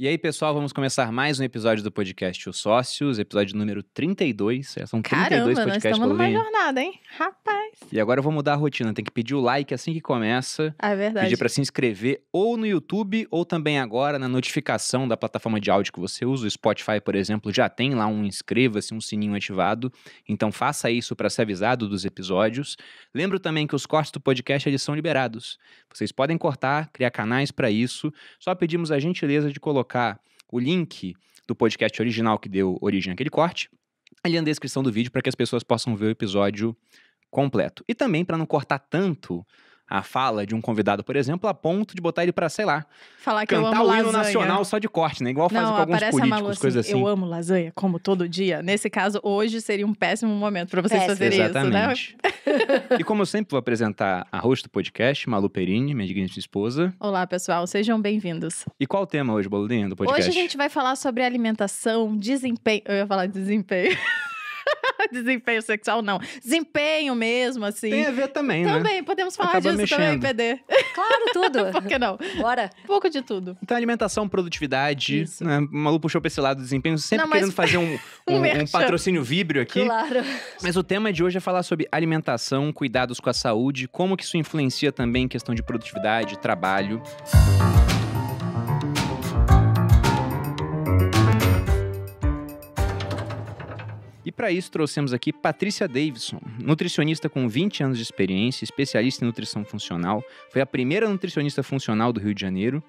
E aí, pessoal, vamos começar mais um episódio do podcast Os Sócios, episódio número 32. São 32 Caramba, nós podcasts, estamos numa Paulinha. jornada, hein? Rapaz. E agora eu vou mudar a rotina, tem que pedir o like assim que começa. É verdade. Pedir para se inscrever ou no YouTube ou também agora na notificação da plataforma de áudio que você usa. O Spotify, por exemplo, já tem lá um inscreva-se, um sininho ativado. Então faça isso para ser avisado dos episódios. Lembro também que os cortes do podcast eles são liberados. Vocês podem cortar, criar canais para isso. Só pedimos a gentileza de colocar o link do podcast original que deu origem àquele corte ali na descrição do vídeo para que as pessoas possam ver o episódio completo. E também para não cortar tanto a fala de um convidado, por exemplo, a ponto de botar ele pra, sei lá, falar que eu cantar amo o hino lasanha. nacional só de corte, né? Igual fazem Não, com alguns aparece a Malu políticos, coisas assim. Eu amo lasanha, como todo dia. Nesse caso, hoje seria um péssimo momento pra vocês fazerem Exatamente. isso, né? E como eu sempre vou apresentar a host do podcast, Malu Perini, minha digníssima esposa. Olá, pessoal. Sejam bem-vindos. E qual o tema hoje, Boludinho, do podcast? Hoje a gente vai falar sobre alimentação, desempenho... Eu ia falar desempenho. Desempenho sexual, não. Desempenho mesmo, assim. Tem a ver também, né? Também, podemos falar Acaba disso mexendo. também, PD. Claro, tudo. Por que não? Bora. Um pouco de tudo. Então, alimentação, produtividade, Isso. né? O Malu puxou pra esse lado do desempenho, sempre Não, mas- querendo fazer um merchan. patrocínio víbreo aqui. Claro. Mas o tema de hoje é falar sobre alimentação, cuidados com a saúde, como que isso influencia também em questão de produtividade, trabalho. E para isso trouxemos aqui Patrícia Davidson, nutricionista com 20 anos de experiência, especialista em nutrição funcional, foi a primeira nutricionista funcional do Rio de Janeiro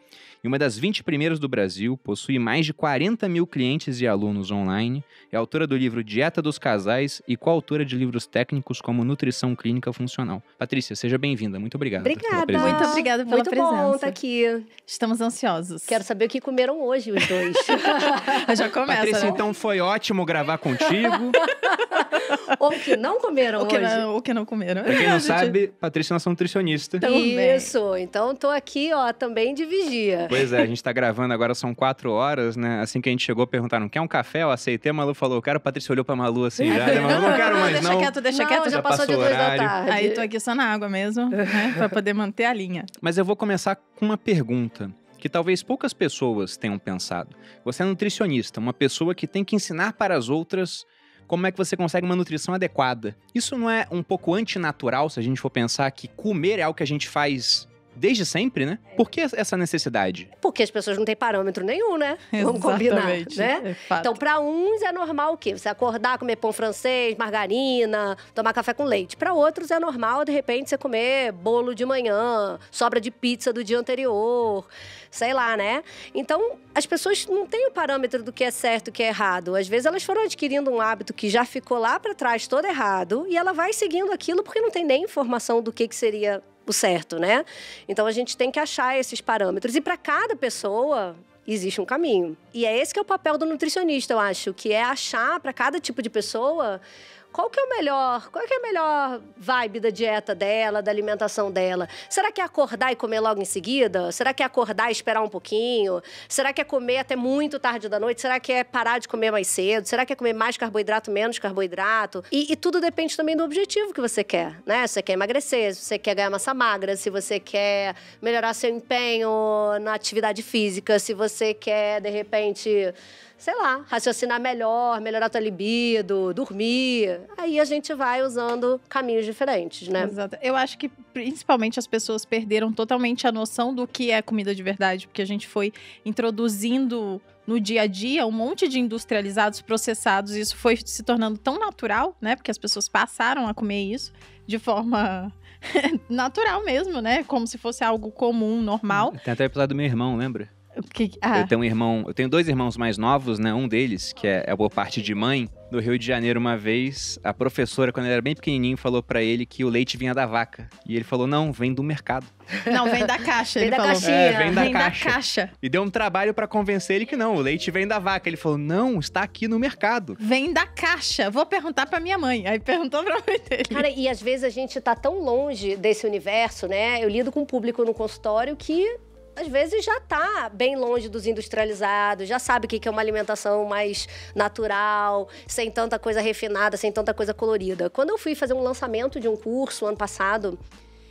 e uma das 20 primeiras do Brasil, possui mais de 40 mil clientes e alunos online, é autora do livro Dieta dos Casais e coautora de livros técnicos como Nutrição Clínica Funcional. Patrícia, seja bem-vinda, muito obrigado pela Obrigada. presença. Muito obrigada pela Muito bom presença. estar aqui. Estamos ansiosos. Quero saber o que comeram hoje os dois. Já começa, Patrícia, né? então foi ótimo gravar contigo. Ou que não comeram O que hoje. não, o que não comeram. Pra quem A não gente- sabe, Patrícia é nossa nutricionista. Também. Isso. Então tô aqui, ó, também de vigia. Pois é, a gente tá gravando agora, são 4 horas, né? Assim que a gente chegou, perguntaram, quer um café? Eu aceitei, a Malu falou, eu quero. A Patrícia olhou pra Malu assim já, né? Malu, não quero mais deixa não. quieto, deixa não, quieto. já já passou de passou o 2 da horário. tarde. Aí tô aqui só na água mesmo, né? Pra poder manter a linha. Mas eu vou começar com uma pergunta que talvez poucas pessoas tenham pensado. Você é nutricionista, uma pessoa que tem que ensinar para as outras como é que você consegue uma nutrição adequada. Isso não é um pouco antinatural se a gente for pensar que comer é algo que a gente faz desde sempre, né? Por que essa necessidade? Porque as pessoas não têm parâmetro nenhum, né? Vamos combinar, Exatamente, né? é fato. Então, pra uns é normal o quê? Você acordar, comer pão francês, margarina, tomar café com leite. Pra outros é normal, de repente, você comer bolo de manhã, sobra de pizza do dia anterior, sei lá, né? Então, as pessoas não têm o parâmetro do que é certo e o que é errado. Às vezes, elas foram adquirindo um hábito que já ficou lá pra trás todo errado e ela vai seguindo aquilo porque não tem nem informação do que seria o certo, né? Então, a gente tem que achar esses parâmetros. E para cada pessoa existe um caminho. E é esse que é o papel do nutricionista, eu acho, que é achar para cada tipo de pessoa qual que é a melhor vibe da dieta dela, da alimentação dela. Será que é acordar e comer logo em seguida? Será que é acordar e esperar um pouquinho? Será que é comer até muito tarde da noite? Será que é parar de comer mais cedo? Será que é comer mais carboidrato, menos carboidrato? E tudo depende também do objetivo que você quer, né? Se você quer emagrecer, se você quer ganhar massa magra, se você quer melhorar seu empenho na atividade física, se você quer, de repente, sei lá, raciocinar melhor, melhorar tua libido, dormir. Aí a gente vai usando caminhos diferentes, né? Exato. Eu acho que, principalmente, as pessoas perderam totalmente a noção do que é comida de verdade, porque a gente foi introduzindo no dia a dia um monte de industrializados, processados, e isso foi se tornando tão natural, né? Porque as pessoas passaram a comer isso de forma natural mesmo, né? Como se fosse algo comum, normal. Tem até o episódio do meu irmão, lembra? Eu tenho 2 irmãos mais novos, né? Um deles, que é por parte de mãe, do Rio de Janeiro uma vez, a professora, quando ele era bem pequenininho, falou pra ele que o leite vinha da vaca. E ele falou, não, vem do mercado. Não, vem da caixa, Vem ele da falou. caixinha. Vem da Vem da caixa. caixa. E deu um trabalho pra convencer ele que não, o leite vem da vaca. Ele falou, não, está aqui no mercado. Vem da caixa. Vou perguntar pra minha mãe. Aí perguntou pra mãe dele. Cara, e às vezes a gente tá tão longe desse universo, né? Eu lido com um público no consultório que às vezes já tá bem longe dos industrializados, já sabe o que é uma alimentação mais natural, sem tanta coisa refinada, sem tanta coisa colorida. Quando eu fui fazer um lançamento de um curso ano passado,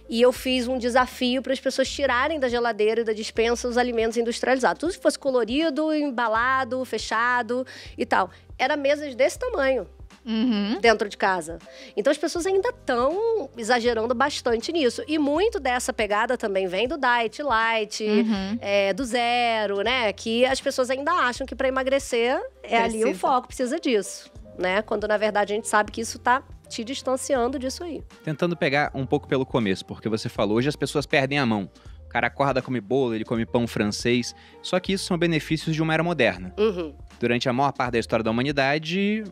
E eu fiz um desafio para as pessoas tirarem da geladeira e da despensa os alimentos industrializados. Tudo que fosse colorido, embalado, fechado e tal. Era mesas desse tamanho. Dentro de casa. Então as pessoas ainda estão exagerando bastante nisso. E muito dessa pegada também vem do Diet Light, do zero, né? Que as pessoas ainda acham que para emagrecer ali o foco, precisa disso, né? Quando na verdade a gente sabe que isso tá te distanciando disso aí. Tentando pegar um pouco pelo começo, porque você falou, hoje as pessoas perdem a mão. O cara acorda, come bolo, ele come pão francês. Só que isso são benefícios de uma era moderna. Durante a maior parte da história da humanidade,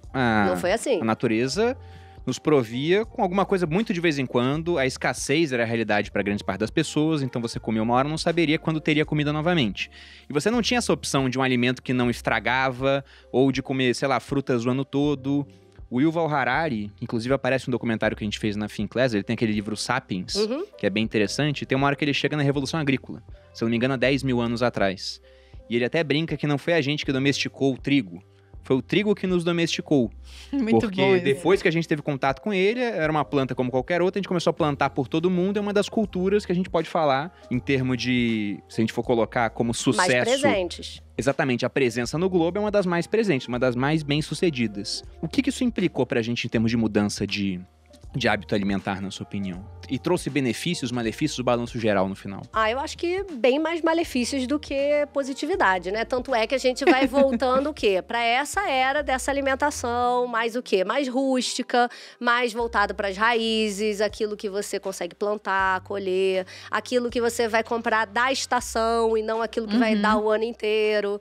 não foi assim. A natureza nos provia com alguma coisa muito de vez em quando. A escassez era a realidade para grande parte das pessoas, então você comia uma hora e não saberia quando teria comida novamente. E você não tinha essa opção de um alimento que não estragava, ou de comer, sei lá, frutas o ano todo. O Yuval Harari, inclusive aparece um documentário que a gente fez na Finclass, ele tem aquele livro Sapiens, que é bem interessante, e tem uma hora que ele chega na Revolução Agrícola, se eu não me engano há 10 mil anos atrás. E ele até brinca que não foi a gente que domesticou o trigo, foi o trigo que nos domesticou. Muito porque bom depois que a gente teve contato com ele, era uma planta como qualquer outra, a gente começou a plantar por todo mundo, é uma das culturas que a gente pode falar em termos de, se a gente for colocar como sucesso... Mais presentes. Exatamente, a presença no globo é uma das mais presentes, uma das mais bem-sucedidas. O que isso implicou pra gente em termos de mudança de hábito alimentar, na sua opinião? E trouxe benefícios, malefícios, o balanço geral no final? Eu acho que bem mais malefícios do que positividade, né? Tanto é que a gente vai voltando o quê? Para essa era dessa alimentação, mais o quê? Mais rústica, mais voltado para as raízes, aquilo que você consegue plantar, colher, aquilo que você vai comprar da estação e não aquilo que vai dar o ano inteiro.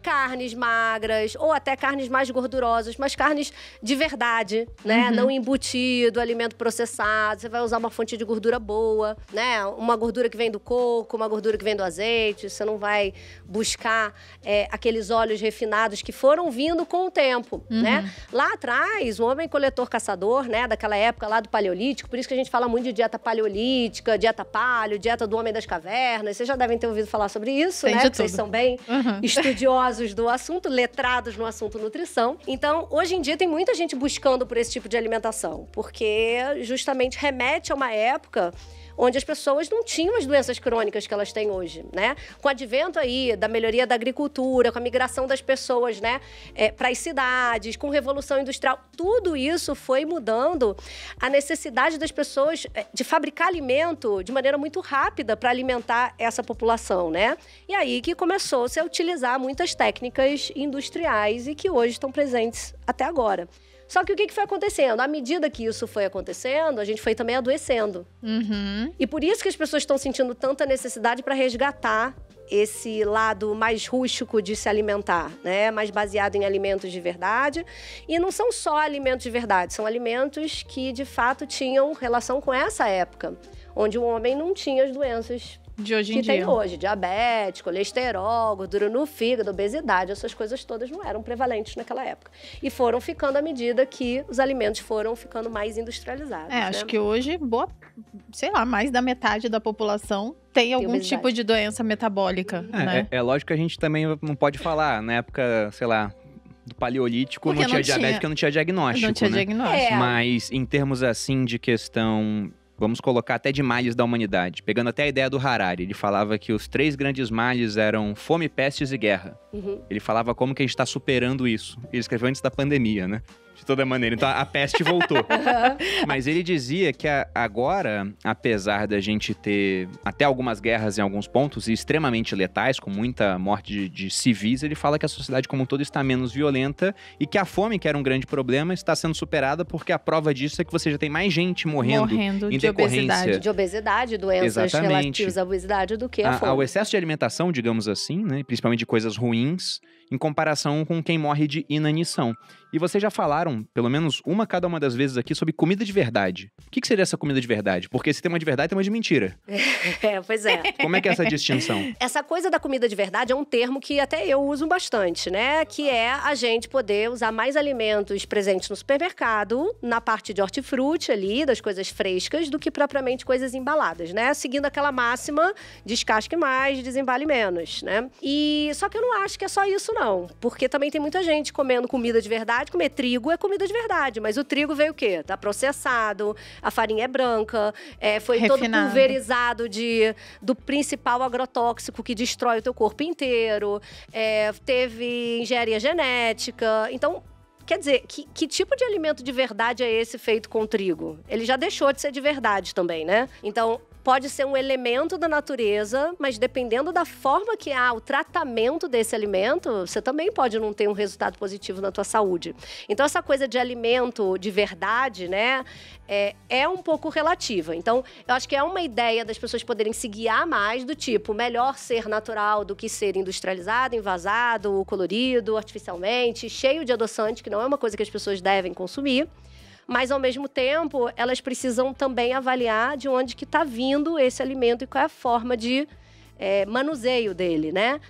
Carnes magras, ou até carnes mais gordurosas, mas carnes de verdade, né? Não embutido, alimento processado, você vai usar uma fonte de gordura boa, né? Uma gordura que vem do coco, uma gordura que vem do azeite. Você não vai buscar aqueles óleos refinados que foram vindo com o tempo, né? Lá atrás, o homem coletor-caçador, né? Daquela época lá do Paleolítico, por isso que a gente fala muito de dieta paleolítica, dieta paleo, dieta do homem das cavernas. Vocês já devem ter ouvido falar sobre isso, né? Porque vocês são bem estudiosos do assunto, letrados no assunto nutrição. Então, hoje em dia, tem muita gente buscando por esse tipo de alimentação, porque justamente remete a uma época onde as pessoas não tinham as doenças crônicas que elas têm hoje, né? Com o advento aí da melhoria da agricultura, com a migração das pessoas, né, para as cidades, com a revolução industrial, tudo isso foi mudando a necessidade das pessoas de fabricar alimento de maneira muito rápida para alimentar essa população, né? E aí que começou-se a utilizar muitas técnicas industriais e que hoje estão presentes até agora. Só que o que foi acontecendo? À medida que isso foi acontecendo, a gente foi também adoecendo. E por isso que as pessoas estão sentindo tanta necessidade para resgatar esse lado mais rústico de se alimentar, né? Mais baseado em alimentos de verdade. E não são só alimentos de verdade, são alimentos que, de fato, tinham relação com essa época, onde o homem não tinha as doenças de hoje em que dia. tem hoje. Diabetes, colesterol, gordura no fígado, obesidade, essas coisas todas não eram prevalentes naquela época. E foram ficando à medida que os alimentos foram ficando mais industrializados. Acho que hoje, mais da metade da população tem algum obesidade. Tipo de doença metabólica, né? É lógico que a gente também não pode falar, na época, sei lá, do Paleolítico, Porque não tinha diabetes, porque não tinha diagnóstico, Não tinha né? diagnóstico. Mas em termos assim de questão, vamos colocar até de males da humanidade, pegando até a ideia do Harari, ele falava que os 3 grandes males eram fome, pestes e guerra. Ele falava como que a gente está superando isso. Ele escreveu antes da pandemia, né? De toda maneira, então a peste voltou. Mas ele dizia que agora, apesar da gente ter até algumas guerras em alguns pontos, e extremamente letais, com muita morte de civis, ele fala que a sociedade como um todo está menos violenta e que a fome, que era um grande problema, está sendo superada porque a prova disso é que você já tem mais gente morrendo em de decorrência de obesidade, doenças relativas à obesidade do que a fome. Ao excesso de alimentação, digamos assim, né, principalmente de coisas ruins, em comparação com quem morre de inanição. E vocês já falaram, pelo menos cada uma das vezes aqui, sobre comida de verdade. O que seria essa comida de verdade? Porque se tem uma de verdade, tem uma de mentira. Pois é. Como é que é essa distinção? Essa coisa da comida de verdade é um termo que até eu uso bastante, né? Que é a gente poder usar mais alimentos presentes no supermercado, na parte de hortifruti ali, das coisas frescas, do que propriamente coisas embaladas, né? Seguindo aquela máxima, descasque mais, desembale menos, né? Só que eu não acho que é só isso, não. Porque também tem muita gente comendo comida de verdade. Comer trigo é comida de verdade, mas o trigo veio o quê? Tá processado, a farinha é branca, foi todo Refinado. pulverizado do principal agrotóxico que destrói o teu corpo inteiro, teve engenharia genética. Então, quer dizer, que tipo de alimento de verdade é esse feito com trigo? Ele já deixou de ser de verdade também, né? Então, pode ser um elemento da natureza, mas dependendo da forma que há o tratamento desse alimento, você também pode não ter um resultado positivo na tua saúde. Então, essa coisa de alimento de verdade, né, é um pouco relativa. Então, eu acho que é uma ideia das pessoas poderem se guiar mais do tipo, melhor ser natural do que ser industrializado, envasado, colorido, artificialmente, cheio de adoçante, que não é uma coisa que as pessoas devem consumir. Mas, ao mesmo tempo, elas precisam também avaliar de onde que está vindo esse alimento e qual é a forma de manuseio dele, né?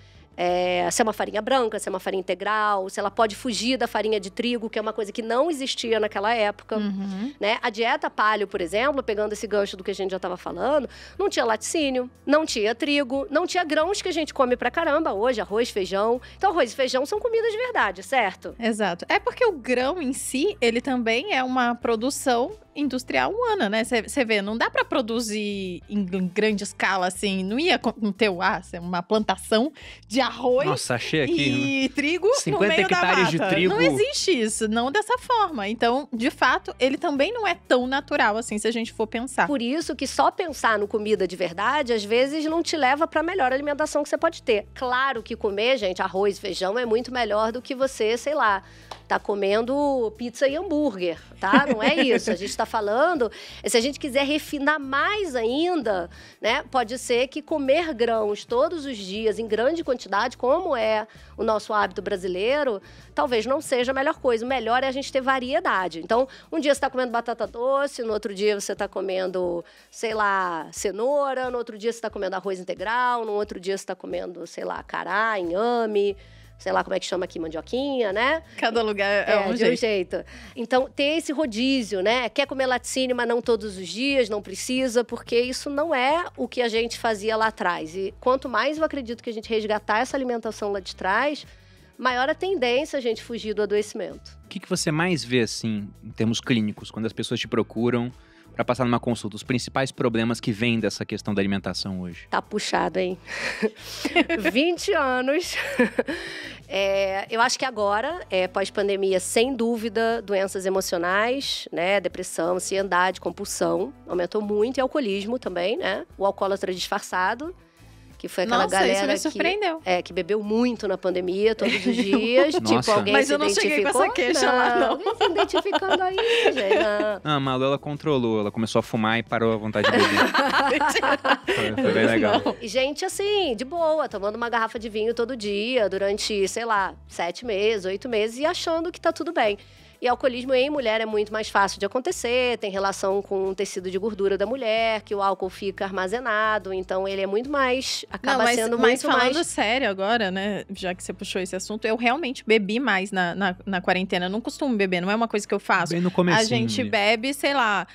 Se é uma farinha branca, se é uma farinha integral, se ela pode fugir da farinha de trigo, que é uma coisa que não existia naquela época. Né? A dieta paleo, por exemplo, pegando esse gancho do que a gente já estava falando, não tinha laticínio, não tinha trigo, não tinha grãos que a gente come pra caramba hoje, arroz, feijão. Então, arroz e feijão são comidas de verdade, certo? Exato. É porque o grão em si, ele também é uma produção industrial humana, né? Você vê, não dá pra produzir em grande escala, assim. Não ia ter uma plantação de arroz. Nossa, achei aqui. E trigo 50 no meio hectares da mata. de trigo. Não existe isso, não dessa forma. Então, de fato, ele também não é tão natural, assim, se a gente for pensar. Por isso que só pensar no comida de verdade, às vezes, não te leva pra melhor alimentação que você pode ter. Claro que comer, gente, arroz e feijão é muito melhor do que você, sei lá, tá comendo pizza e hambúrguer, tá? Não é isso. A gente tá falando, se a gente quiser refinar mais ainda, né? Pode ser que comer grãos todos os dias, em grande quantidade, como é o nosso hábito brasileiro, talvez não seja a melhor coisa. O melhor é a gente ter variedade. Então, um dia você tá comendo batata doce, no outro dia você tá comendo, sei lá, cenoura, no outro dia você tá comendo arroz integral, no outro dia você tá comendo, sei lá, cará, inhame, sei lá como é que chama aqui, mandioquinha, né? Cada lugar é um de um jeito. Então, ter esse rodízio, né? Quer comer laticínio, mas não todos os dias, não precisa, porque isso não é o que a gente fazia lá atrás. E quanto mais eu acredito que a gente resgatar essa alimentação lá de trás, maior a tendência a gente fugir do adoecimento. O que você mais vê, assim, em termos clínicos, quando as pessoas te procuram para passar numa consulta? Os principais problemas que vêm dessa questão da alimentação hoje? Tá puxado, hein? 20 anos. Eu acho que agora, pós-pandemia, sem dúvida, doenças emocionais, né? Depressão, ansiedade, compulsão. Aumentou muito. E alcoolismo também, né? O alcoólatra disfarçado. Que foi aquela galera isso me surpreendeu. Que bebeu muito na pandemia, todos os dias. Nossa. Tipo, alguém Mas se eu não cheguei identificou. com essa queixa lá, não. Alguém se identificando aí, gente. A Malu, ela controlou. Ela começou a fumar e parou a vontade de beber. Foi bem legal. E gente, assim, de boa, tomando uma garrafa de vinho todo dia, durante, sei lá, 7 meses, 8 meses, e achando que tá tudo bem. E alcoolismo em mulher é muito mais fácil de acontecer, tem relação com o tecido de gordura da mulher, que o álcool fica armazenado, então ele é muito mais, acaba sendo mas muito mais... falando sério agora, né, já que você puxou esse assunto, eu realmente bebi mais na quarentena, eu não costumo beber, não é uma coisa que eu faço. Bem no comecinho. A gente bebe, sei lá,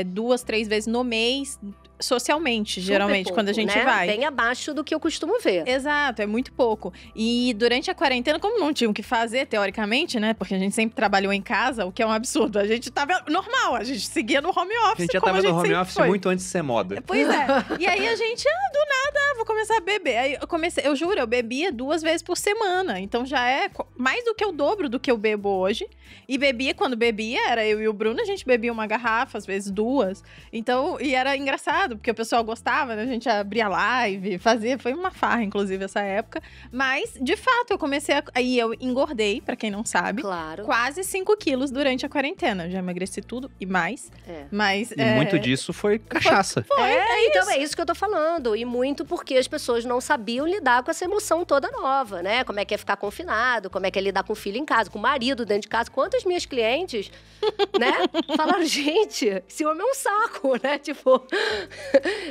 2, 3 vezes no mês, socialmente, Super geralmente, pouco, quando a gente né? vai. Bem abaixo do que eu costumo ver. Exato, é muito pouco. E durante a quarentena, como não tinha o que fazer, teoricamente, né? Porque a gente sempre trabalhou em casa, o que é um absurdo. A gente tava normal, a gente seguia no home office. A gente já tava no home office foi. muito antes de ser moda. Pois é. E aí a gente, do nada, vou começar a beber. Aí eu juro, eu bebia 2 vezes por semana. Então já é mais do que o dobro do que eu bebo hoje. E quando bebia, era eu e o Bruno, a gente bebia uma garrafa, às vezes 2. Então, e era engraçado, porque o pessoal gostava, né? A gente abria live, fazia. Foi uma farra, inclusive, essa época. Mas, de fato, eu comecei aí eu engordei, pra quem não sabe. Claro. Quase 5 quilos durante a quarentena. Já emagreci tudo e mais. Mas, E muito disso foi cachaça. Então é isso que eu tô falando. E muito porque as pessoas não sabiam lidar com essa emoção toda nova, né? Como é que é ficar confinado, como é que é lidar com o filho em casa, com o marido dentro de casa. Quantas minhas clientes, né, falaram, gente, esse homem é um saco, né? Tipo,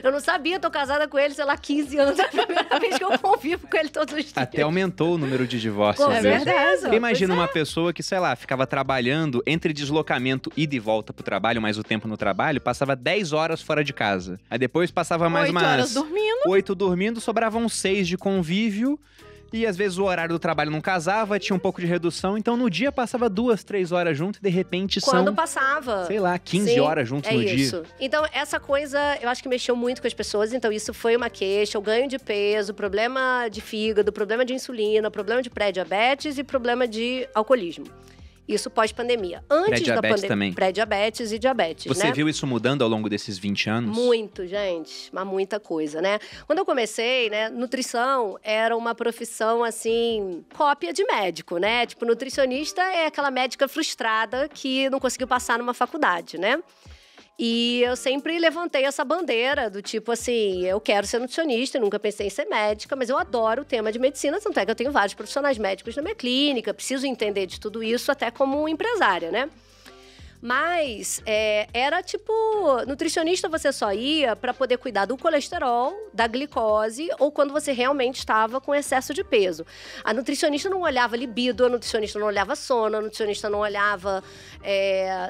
eu não sabia, tô casada com ele, sei lá, 15 anos. É a primeira vez que eu convivo com ele todos os dias. Até aumentou o número de divórcios. Com às vezes. certeza. Porque imagina uma pessoa que, sei lá, ficava trabalhando entre deslocamento, ida e volta pro trabalho, mais o tempo no trabalho, passava 10 horas fora de casa. Aí depois passava mais 8 horas dormindo. 8 dormindo, sobravam 6 de convívio. E às vezes o horário do trabalho não casava, tinha um pouco de redução. Então no dia passava 2, 3 horas junto e de repente Quando são, passava. sei lá, 15 Sim, horas juntos no isso. dia. Então essa coisa, eu acho que mexeu muito com as pessoas. Então isso foi uma queixa, o ganho de peso, problema de fígado, problema de insulina, problema de pré-diabetes e problema de alcoolismo. Isso pós-pandemia. Antes da pandemia. Também. Pré-diabetes e diabetes, Você né? viu isso mudando ao longo desses 20 anos? Muito, gente. Mas muita coisa, né? Quando eu comecei, né, nutrição era uma profissão, assim, cópia de médico, né? Tipo, nutricionista é aquela médica frustrada que não conseguiu passar numa faculdade, né? E eu sempre levantei essa bandeira do tipo assim, eu quero ser nutricionista, eu nunca pensei em ser médica, mas eu adoro o tema de medicina, tanto é que eu tenho vários profissionais médicos na minha clínica, preciso entender de tudo isso até como empresária, né? Mas era tipo, nutricionista você só ia para poder cuidar do colesterol, da glicose ou quando você realmente estava com excesso de peso. A nutricionista não olhava libido, a nutricionista não olhava sono, a nutricionista não olhava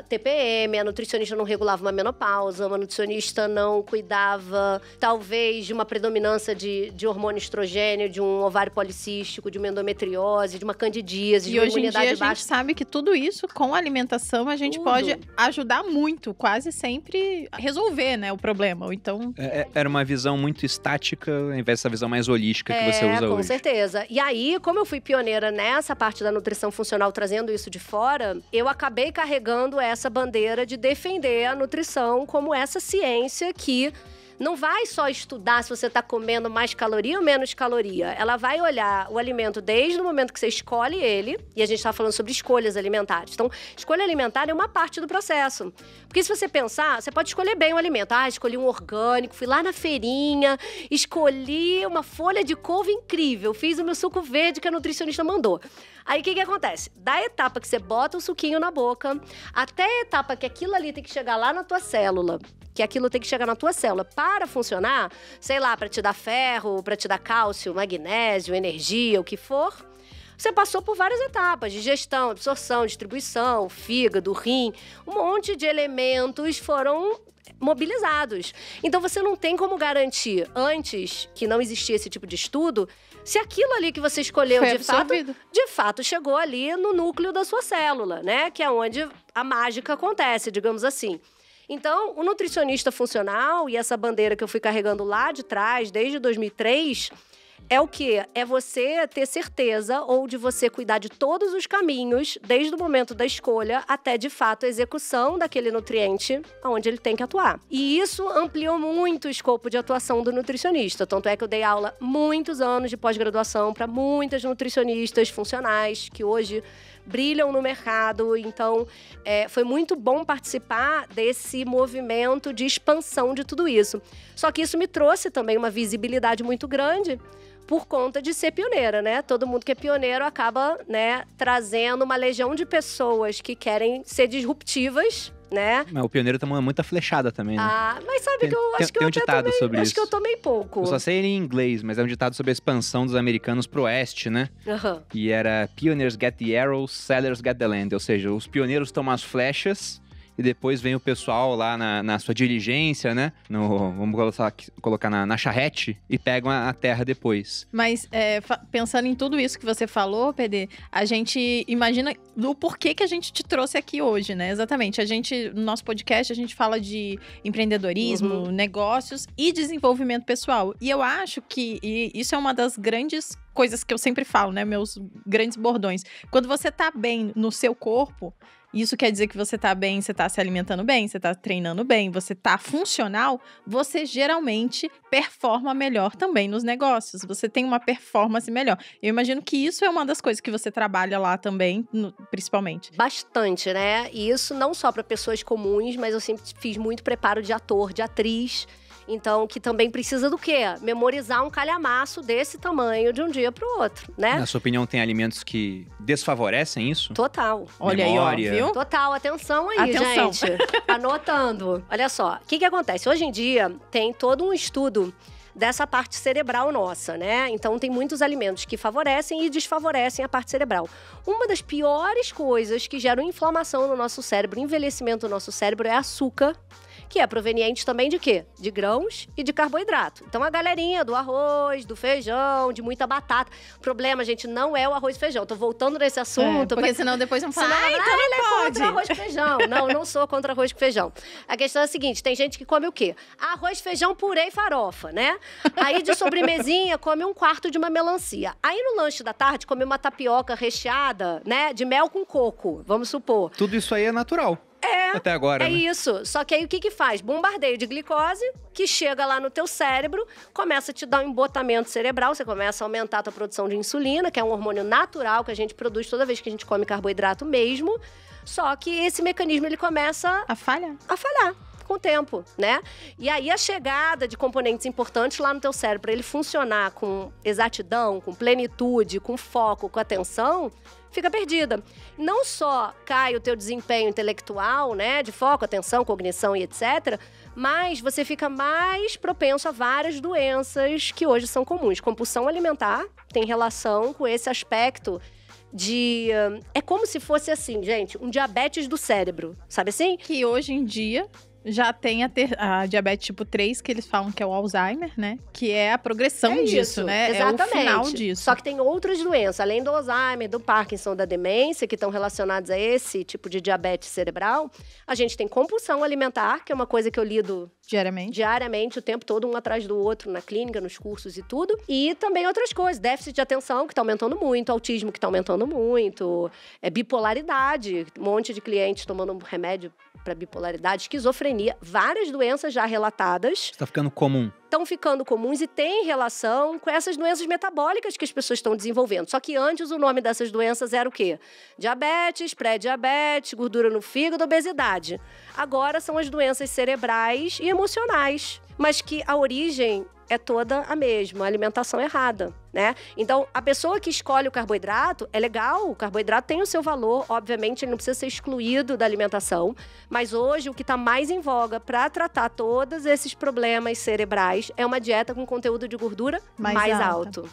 TPM, a nutricionista não regulava uma menopausa, uma nutricionista não cuidava, talvez, de uma predominância de hormônio estrogênio, de um ovário policístico, de uma endometriose, de uma candidíase, de uma imunidade baixa. E hoje em dia a gente sabe que tudo isso, com a alimentação, a gente pode ajudar muito, quase sempre a resolver, né, o problema. Ou então... Era uma visão muito estática, ao invés dessa visão mais holística que você usa hoje. Com certeza. E aí, como eu fui pioneira nessa parte da nutrição funcional, trazendo isso de fora, eu acabei carregando essa bandeira de defender a nutrição como essa ciência que não vai só estudar se você está comendo mais caloria ou menos caloria. Ela vai olhar o alimento desde o momento que você escolhe ele, e a gente está falando sobre escolhas alimentares. Então, escolha alimentar é uma parte do processo. Porque se você pensar, você pode escolher bem o alimento. Escolhi um orgânico, fui lá na feirinha, escolhi uma folha de couve incrível, fiz o meu suco verde que a nutricionista mandou. Aí, o que acontece? Da etapa que você bota o suquinho na boca, até a etapa que aquilo ali tem que chegar lá na tua célula, que aquilo tem que chegar na tua célula para funcionar, sei lá, para te dar ferro, para te dar cálcio, magnésio, energia, o que for, você passou por várias etapas, digestão, absorção, distribuição, fígado, rim, um monte de elementos foram mobilizados. Então, você não tem como garantir, antes que não existia esse tipo de estudo, se aquilo ali que você escolheu de fato chegou ali no núcleo da sua célula, né? Que é onde a mágica acontece, digamos assim. Então, o nutricionista funcional e essa bandeira que eu fui carregando lá de trás, desde 2003, é o quê? É você ter certeza ou de você cuidar de todos os caminhos, desde o momento da escolha até, de fato, a execução daquele nutriente onde ele tem que atuar. E isso ampliou muito o escopo de atuação do nutricionista. Tanto é que eu dei aula muitos anos de pós-graduação para muitas nutricionistas funcionais que hoje brilham no mercado. Então, foi muito bom participar desse movimento de expansão de tudo isso. Só que isso me trouxe também uma visibilidade muito grande por conta de ser pioneira, né? Todo mundo que é pioneiro acaba, né, trazendo uma legião de pessoas que querem ser disruptivas, né? Mas o pioneiro toma muita flechada também, né? Mas sabe que eu acho que tem um ditado sobre isso. Acho que eu tomei pouco. Eu só sei ele em inglês, mas é um ditado sobre a expansão dos americanos pro oeste, né? E era Pioneers get the arrows, settlers get the land. Ou seja, os pioneiros tomam as flechas e depois vem o pessoal lá na sua diligência, né? Vamos colocar na charrete e pegam a terra depois. Mas pensando em tudo isso que você falou, PD, a gente imagina o porquê que a gente te trouxe aqui hoje, né? Exatamente. No nosso podcast, a gente fala de empreendedorismo, negócios e desenvolvimento pessoal. E eu acho que isso é uma das grandes coisas que eu sempre falo, né? Meus grandes bordões. Quando você tá bem no seu corpo, isso quer dizer que você tá bem, você tá se alimentando bem, você tá treinando bem, você tá funcional, você geralmente performa melhor também nos negócios. Você tem uma performance melhor. Eu imagino que isso é uma das coisas que você trabalha lá também, principalmente. Bastante, né? E isso não só para pessoas comuns, mas eu sempre fiz muito preparo de ator, de atriz. Então, que também precisa do quê? Memorizar um calhamaço desse tamanho de um dia pro outro, né? Na sua opinião, tem alimentos que desfavorecem isso? Total. Olha Memória. Aí, ó, viu? Total. Atenção aí, gente. Anotando. Olha só, o que acontece? Hoje em dia, tem todo um estudo dessa parte cerebral nossa, né? Então, tem muitos alimentos que favorecem e desfavorecem a parte cerebral. Uma das piores coisas que geram inflamação no nosso cérebro, envelhecimento no nosso cérebro, é açúcar que é proveniente também de quê? De grãos e de carboidrato. Então, a galerinha do arroz, do feijão, de muita batata. O problema, gente, não é o arroz e feijão. Tô voltando nesse assunto. Porque senão depois vão falar, Senão, então ele não é pode. contra arroz e feijão. Não, não sou contra arroz e feijão. A questão é a seguinte, tem gente que come o quê? Arroz, feijão, purê e farofa, né? Aí, de sobremesinha, come um quarto de uma melancia. Aí, no lanche da tarde, come uma tapioca recheada, né? De mel com coco, vamos supor. Tudo isso aí é natural. Até agora, É né? isso. Só que aí o que faz? Bombardeio de glicose, que chega lá no teu cérebro, começa a te dar um embotamento cerebral, você começa a aumentar a tua produção de insulina, que é um hormônio natural que a gente produz toda vez que a gente come carboidrato mesmo. Só que esse mecanismo, ele começa A falha? a falhar com o tempo, né? E aí a chegada de componentes importantes lá no teu cérebro, para ele funcionar com exatidão, com plenitude, com foco, com atenção, fica perdida. Não só cai o teu desempenho intelectual, né, de foco, atenção, cognição e etc., mas você fica mais propenso a várias doenças que hoje são comuns. Compulsão alimentar tem relação com esse aspecto de... É como se fosse assim, gente, um diabetes do cérebro, sabe assim? Que hoje em dia já tem a diabetes tipo 3, que eles falam que é o Alzheimer, né? Que é a progressão disso, né? Exatamente. É o final disso. Só que tem outras doenças, além do Alzheimer, do Parkinson, da demência, que estão relacionadas a esse tipo de diabetes cerebral. A gente tem compulsão alimentar, que é uma coisa que eu lido diariamente, o tempo todo, um atrás do outro, na clínica, nos cursos e tudo. E também outras coisas, déficit de atenção, que está aumentando muito, autismo, que está aumentando muito, bipolaridade, um monte de clientes tomando remédio para bipolaridade, esquizofrenia, várias doenças já relatadas. Está ficando comum. Estão ficando comuns e tem relação com essas doenças metabólicas que as pessoas estão desenvolvendo. Só que antes o nome dessas doenças era o quê? Diabetes, pré-diabetes, gordura no fígado, obesidade. Agora são as doenças cerebrais e emocionais, mas que a origem é toda a mesma, a alimentação errada, né? Então, a pessoa que escolhe o carboidrato, é legal, o carboidrato tem o seu valor, obviamente ele não precisa ser excluído da alimentação, mas hoje o que está mais em voga para tratar todos esses problemas cerebrais é uma dieta com conteúdo de gordura mais alto.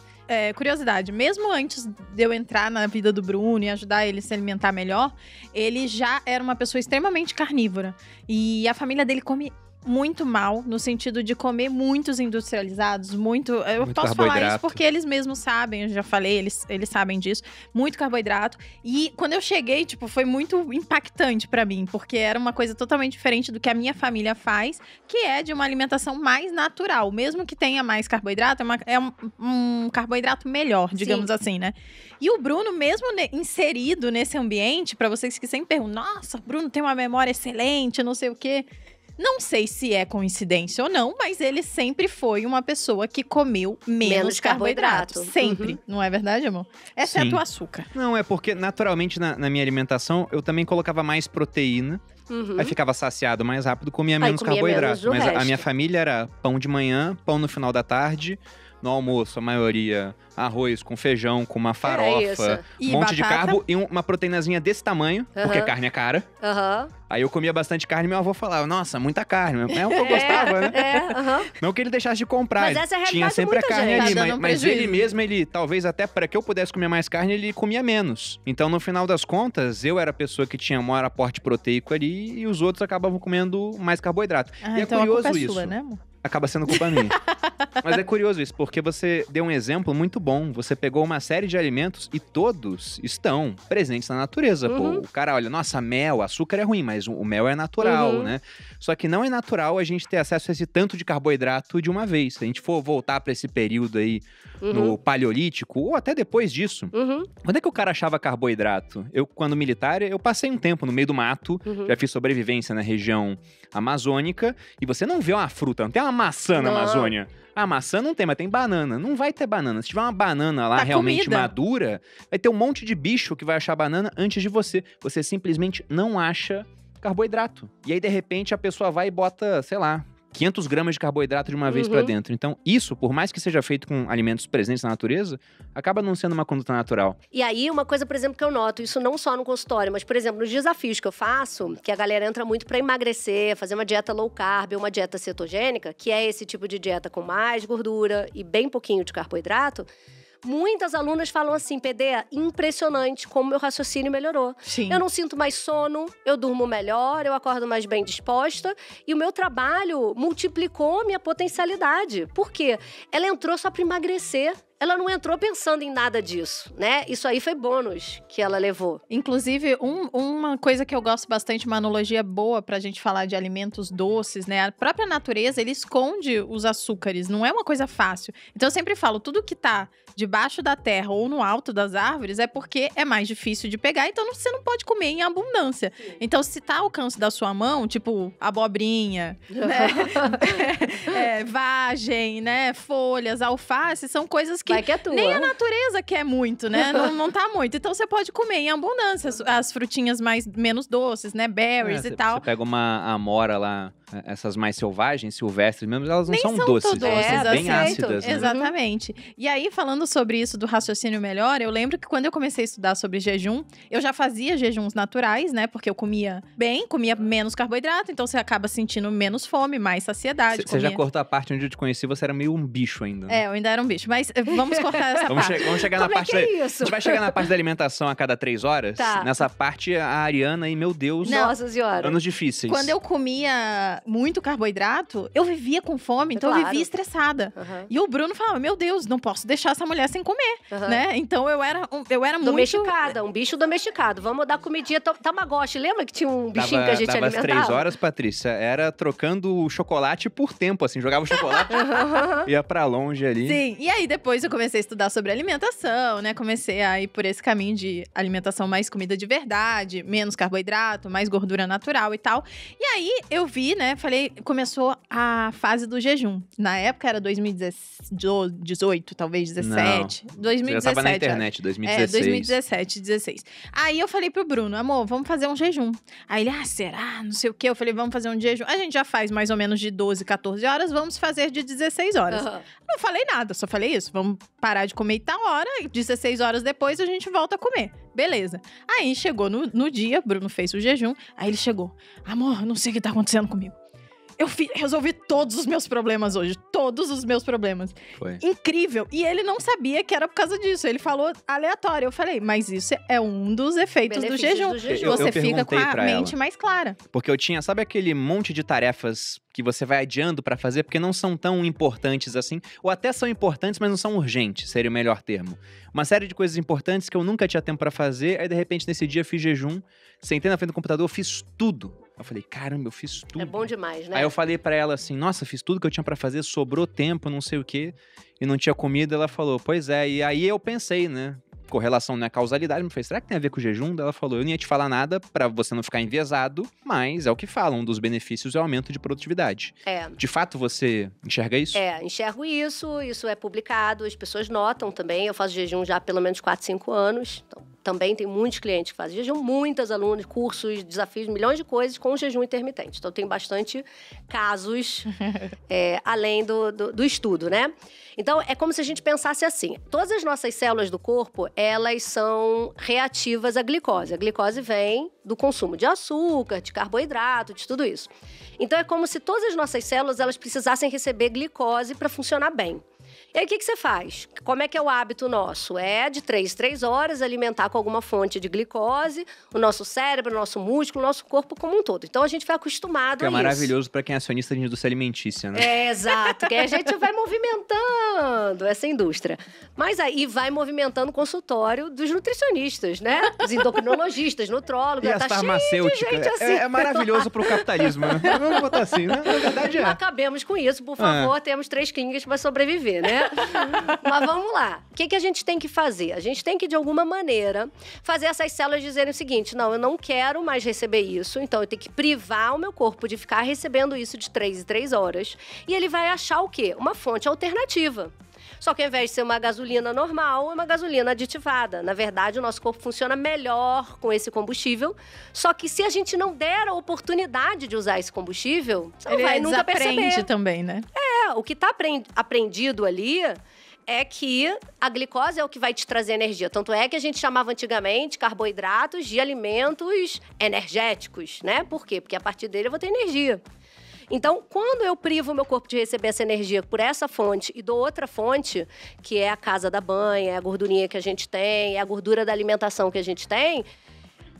Curiosidade, mesmo antes de eu entrar na vida do Bruno e ajudar ele a se alimentar melhor, ele já era uma pessoa extremamente carnívora. E a família dele come muito mal, no sentido de comer muitos industrializados, eu posso falar isso porque eles mesmos sabem, eu já falei, eles sabem disso, muito carboidrato. E quando eu cheguei, tipo, foi muito impactante pra mim, porque era uma coisa totalmente diferente do que a minha família faz, que é de uma alimentação mais natural, mesmo que tenha mais carboidrato, é um carboidrato melhor, digamos assim, né? E o Bruno, mesmo inserido nesse ambiente, pra vocês que sempre perguntam, nossa, o Bruno tem uma memória excelente, não sei o quê. Não sei se é coincidência ou não, mas ele sempre foi uma pessoa que comeu menos carboidrato. Sempre. Não é verdade, amor? Exceto o açúcar. Não, é porque naturalmente na minha alimentação eu também colocava mais proteína. Aí ficava saciado mais rápido, comia menos carboidrato. Mas a minha família era pão de manhã, pão no final da tarde. No almoço, a maioria, arroz com feijão, com uma farofa, um monte de carbo e uma proteínazinha desse tamanho, porque carne é cara. Aí eu comia bastante carne e meu avô falava, nossa, muita carne. É o que eu gostava, né? Não que ele deixasse de comprar. Mas essa é a tinha sempre a carne ali, mas prejuízo. ele mesmo, talvez até para que eu pudesse comer mais carne, ele comia menos. Então, no final das contas, eu era a pessoa que tinha maior aporte proteico ali e os outros acabavam comendo mais carboidrato. E então é curioso a culpa é isso. Sua, né, amor? Acaba sendo culpa minha. Mas é curioso isso, porque você deu um exemplo muito bom. Você pegou uma série de alimentos e todos estão presentes na natureza. Pô, o cara olha, nossa, mel, açúcar é ruim, mas o mel é natural, né? Só que não é natural a gente ter acesso a esse tanto de carboidrato de uma vez. Se a gente for voltar para esse período aí no Paleolítico, ou até depois disso, quando é que o cara achava carboidrato? Eu, quando militar, eu passei um tempo no meio do mato, já fiz sobrevivência na região amazônica, e você não vê uma fruta, não tem uma maçã na Amazônia. A maçã não tem, mas tem banana. Não vai ter banana. Se tiver uma banana lá realmente madura, vai ter um monte de bicho que vai achar banana antes de você. Você simplesmente não acha carboidrato. E aí, de repente, a pessoa vai e bota, sei lá, 500 gramas de carboidrato de uma vez pra dentro. Então, isso, por mais que seja feito com alimentos presentes na natureza, acaba não sendo uma conduta natural. E aí, uma coisa, por exemplo, que eu noto, isso não só no consultório, mas, por exemplo, nos desafios que eu faço, que a galera entra muito pra emagrecer, fazer uma dieta low carb, uma dieta cetogênica, que é esse tipo de dieta com mais gordura e bem pouquinho de carboidrato, Muitas alunas falam assim, PD, impressionante como meu raciocínio melhorou. Sim. Eu não sinto mais sono, eu durmo melhor, eu acordo mais bem disposta e o meu trabalho multiplicou minha potencialidade. Por quê? Ela entrou só para emagrecer. Ela não entrou pensando em nada disso, né? Isso aí foi bônus que ela levou. Inclusive, uma coisa que eu gosto bastante, uma analogia boa pra gente falar de alimentos doces, né? A própria natureza, ele esconde os açúcares, não é uma coisa fácil. Então, eu sempre falo, tudo que tá debaixo da terra ou no alto das árvores é porque é mais difícil de pegar, então você não pode comer em abundância. Então, se tá ao alcance da sua mão, tipo abobrinha, né? Vagem, né? Folhas, alface, são coisas que Vai que é tua. nem a natureza quer muito, né? Não tá muito. Então você pode comer em abundância as frutinhas menos doces, né? Berries e tal. Você pega uma amora lá, essas mais selvagens, silvestres mesmo, elas não Nem são são doces, tão elas doces são bem assim. ácidas, né? Exatamente. E aí, falando sobre isso do raciocínio melhor, eu lembro que quando eu comecei a estudar sobre jejum, eu já fazia jejuns naturais, né? Porque eu comia bem, comia menos carboidrato, então você acaba sentindo menos fome, mais saciedade. Você já cortou a parte onde eu te conheci, você era meio um bicho ainda. Né? Eu ainda era um bicho. Mas vamos cortar essa parte. Vamos chegar Como na parte é que é isso? A gente vai chegar na parte da alimentação a cada 3 horas. Tá. Nessa parte, a Ariana e, meu Deus, Nossa senhora. anos difíceis. Quando eu comia muito carboidrato, eu vivia com fome, então eu Claro. vivia estressada. Uhum. E o Bruno falava, meu Deus, não posso deixar essa mulher sem comer, Uhum. né? Então eu era muito... Domesticada, um bicho domesticado. Vamos dar comidinha Tamagotchi. Lembra que tinha um bichinho que a gente dava as alimentava? 3 horas, Patrícia, era trocando o chocolate por tempo, assim. Jogava o chocolate, ia pra longe ali. Sim, e aí depois eu comecei a estudar sobre alimentação, né? Comecei a ir por esse caminho de alimentação mais comida de verdade, menos carboidrato, mais gordura natural e tal. E aí eu vi, né? Falei, começou a fase do jejum. Na época era 2018, talvez 17. Não. 2017. Você já tava na internet, 2016. 2017, 16. Aí eu falei pro Bruno, amor, vamos fazer um jejum. Aí ele, será? Não sei o quê. Eu falei, vamos fazer um jejum. A gente já faz mais ou menos de 12, 14 horas, vamos fazer de 16 horas. Uhum. Não falei nada, só falei isso. Vamos parar de comer em tal hora, e 16 horas depois a gente volta a comer. Beleza. Aí chegou no dia, Bruno fez o jejum, aí ele chegou. Amor, não sei o que tá acontecendo comigo. Eu resolvi todos os meus problemas hoje. Todos os meus problemas. Foi. Incrível. E ele não sabia que era por causa disso. Ele falou aleatório. Eu falei, mas isso é um dos efeitos do Benefícios jejum. do jejum. Você fica com perguntei a pra mente ela. mais clara. Porque eu tinha, sabe aquele monte de tarefas que você vai adiando pra fazer, porque não são tão importantes assim, ou até são importantes, mas não são urgentes, seria o melhor termo. Uma série de coisas importantes que eu nunca tinha tempo pra fazer, aí de repente nesse dia eu fiz jejum, sentei na frente do computador, eu fiz tudo. Eu falei, caramba, eu fiz tudo. É bom demais, né? Aí eu falei pra ela assim, nossa, fiz tudo que eu tinha pra fazer, sobrou tempo, não sei o quê, e não tinha comida. Ela falou, pois é, e aí eu pensei, né, correlação não é causalidade, me falei, será que tem a ver com o jejum? Daí ela falou, eu não ia te falar nada pra você não ficar enviesado, mas é o que falam, um dos benefícios é o aumento de produtividade. É. De fato, você enxerga isso? Enxergo isso é publicado, as pessoas notam também. Eu faço jejum já há pelo menos 4, 5 anos. Então, também tem muitos clientes que fazem jejum, muitas alunas, cursos, desafios, milhões de coisas com jejum intermitente. Então, tem bastante casos além do estudo, né? Então, é como se a gente pensasse assim. Todas as nossas células do corpo, elas são reativas à glicose. A glicose vem do consumo de açúcar, de carboidrato, de tudo isso. Então, é como se todas as nossas células, elas precisassem receber glicose para funcionar bem. E aí, o que você faz? Como é que é o hábito nosso? É de 3 horas alimentar com alguma fonte de glicose o nosso cérebro, o nosso músculo, o nosso corpo como um todo. Então, a gente vai acostumado Que a é isso. maravilhoso pra quem é acionista de indústria alimentícia, né? Exato, que aí a gente vai movimentando essa indústria. Mas aí vai movimentando o consultório dos nutricionistas, né? Os endocrinologistas, nutrólogos, E as tá cheio de farmacêuticas. gente assim. É maravilhoso pro capitalismo, né? Vamos botar assim, né? Na verdade é. Acabemos com isso, por favor. Temos 3 clínicas para sobreviver, né? Mas vamos lá. O que a gente tem que fazer? A gente tem que, de alguma maneira, fazer essas células dizerem o seguinte, não, eu não quero mais receber isso, então eu tenho que privar o meu corpo de ficar recebendo isso de 3 em 3 horas. E ele vai achar o quê? Uma fonte alternativa. Só que ao invés de ser uma gasolina normal, é uma gasolina aditivada. Na verdade, o nosso corpo funciona melhor com esse combustível. Só que se a gente não der a oportunidade de usar esse combustível, você não vai nunca perceber. Também, né? O que está aprendido ali é que a glicose é o que vai te trazer energia. Tanto é que a gente chamava antigamente carboidratos de alimentos energéticos, né? Por quê? Porque a partir dele eu vou ter energia. Então, quando eu privo o meu corpo de receber essa energia por essa fonte e dou outra fonte, que é a casa da banha, é a gordurinha que a gente tem, é a gordura da alimentação que a gente tem,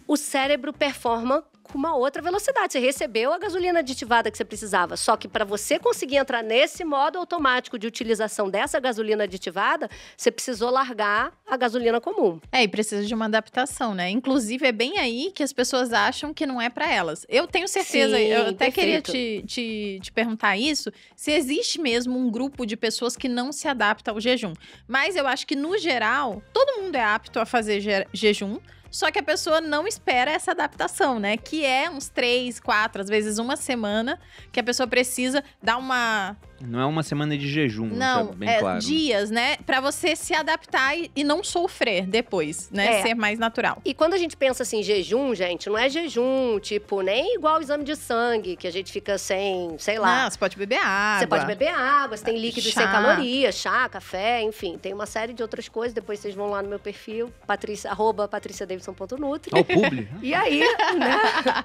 o cérebro performa com uma outra velocidade. Você recebeu a gasolina aditivada que você precisava. Só que para você conseguir entrar nesse modo automático de utilização dessa gasolina aditivada, você precisou largar a gasolina comum. E precisa de uma adaptação, né? Inclusive, é bem aí que as pessoas acham que não é para elas. Eu tenho certeza, Sim, eu até perfeito. queria te perguntar isso, se existe mesmo um grupo de pessoas que não se adapta ao jejum. Mas eu acho que, no geral, todo mundo é apto a fazer jejum, só que a pessoa não espera essa adaptação, né? Que é uns 3, 4, às vezes uma semana, que a pessoa precisa dar uma... Não é uma semana de jejum, Não, isso é bem claro. dias, né? Pra você se adaptar e não sofrer depois, né? Ser mais natural. E quando a gente pensa assim, jejum, gente, não é jejum, tipo, nem igual o exame de sangue, que a gente fica sem, sei lá. Não, você pode beber água. Você pode beber água, você tem líquidos Chá. sem calorias, chá, café, enfim. Tem uma série de outras coisas. Depois vocês vão lá no meu perfil, @patriciadavidson.nutri. Ao publi. E aí, né?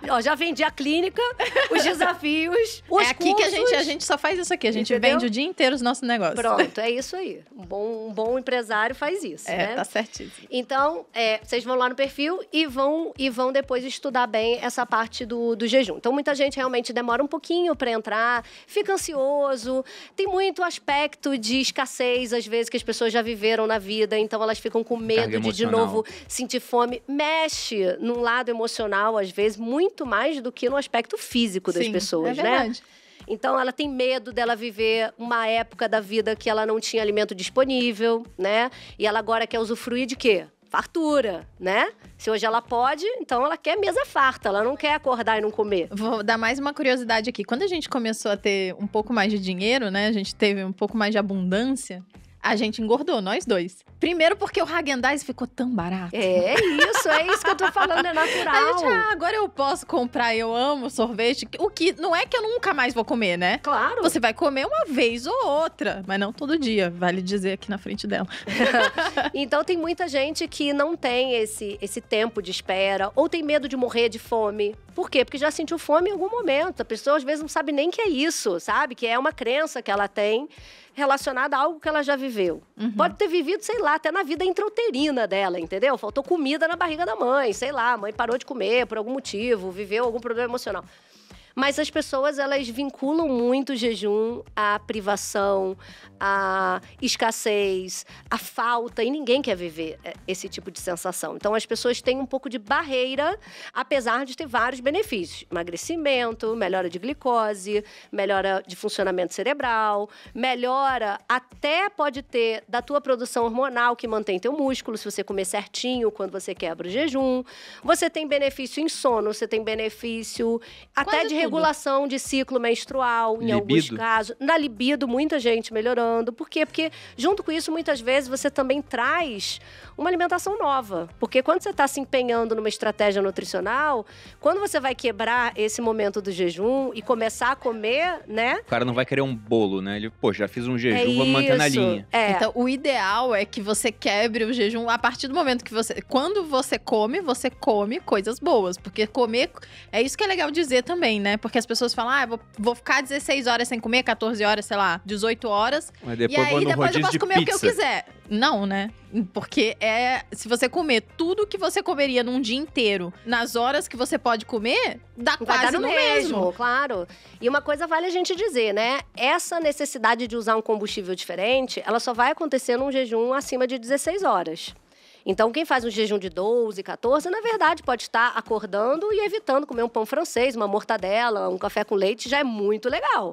Ó, já vendi a clínica, os desafios, os É aqui cursos. que a gente só faz isso aqui. A gente Entendeu? vende o dia inteiro os nossos negócios. Pronto, é isso aí. Um bom empresário faz isso, né? Tá certíssimo. Então, vocês vão lá no perfil e vão depois estudar bem essa parte do jejum. Então, muita gente realmente demora um pouquinho para entrar, fica ansioso, tem muito aspecto de escassez, às vezes, que as pessoas já viveram na vida, então elas ficam com medo de emocional. novo, sentir fome. Mexe num lado emocional, às vezes, muito mais do que no aspecto físico das Sim, pessoas, é né? verdade. Então, ela tem medo dela viver uma época da vida que ela não tinha alimento disponível, né? E ela agora quer usufruir de quê? Fartura, né? Se hoje ela pode, então ela quer mesa farta, ela não quer acordar e não comer. Vou dar mais uma curiosidade aqui. Quando a gente começou a ter um pouco mais de dinheiro, né? A gente teve um pouco mais de abundância. A gente engordou, nós dois. Primeiro porque o Häagen-Dazs ficou tão barato. É isso que eu tô falando, é natural. A gente, agora eu posso comprar, eu amo sorvete. O que não é que eu nunca mais vou comer, né? Claro. Você vai comer uma vez ou outra, mas não todo dia, vale dizer aqui na frente dela. Então tem muita gente que não tem esse tempo de espera, ou tem medo de morrer de fome. Por quê? Porque já sentiu fome em algum momento. A pessoa às vezes não sabe nem que é isso, sabe? Que é uma crença que ela tem relacionada a algo que ela já viveu. Pode ter vivido, sei lá, até na vida intrauterina dela, entendeu? Faltou comida na barriga da mãe, sei lá, a mãe parou de comer por algum motivo, viveu algum problema emocional. Mas as pessoas, elas vinculam muito o jejum à privação, à escassez, à falta, e ninguém quer viver esse tipo de sensação. Então, as pessoas têm um pouco de barreira, apesar de ter vários benefícios. Emagrecimento, melhora de glicose, melhora de funcionamento cerebral, melhora até pode ter da tua produção hormonal, que mantém teu músculo, se você comer certinho quando você quebra o jejum. Você tem benefício em sono, você tem benefício até Quase de tudo. Regulação de ciclo menstrual, em alguns casos. Na libido, muita gente melhorando. Por quê? Porque, junto com isso, muitas vezes, você também traz uma alimentação nova. Porque quando você está se empenhando numa estratégia nutricional, quando você vai quebrar esse momento do jejum e começar a comer, né? O cara não vai querer um bolo, né? Ele, já fiz um jejum, vou manter na linha. Então, o ideal é que você quebre o jejum a partir do momento que você... Quando você come coisas boas. Porque comer... É isso que é legal dizer também, né? Porque as pessoas falam, vou ficar 16 horas sem comer, 14 horas, sei lá, 18 horas. Mas depois e aí, vou no depois eu rodízio posso de comer pizza. o que eu quiser. Não, né? Porque se você comer tudo que você comeria num dia inteiro, nas horas que você pode comer, dá Vai quase dar no mesmo. Claro. E uma coisa vale a gente dizer, né? Essa necessidade de usar um combustível diferente, ela só vai acontecer num jejum acima de 16 horas. Então, quem faz um jejum de 12, 14, na verdade, pode estar acordando e evitando comer um pão francês, uma mortadela, um café com leite, já é muito legal.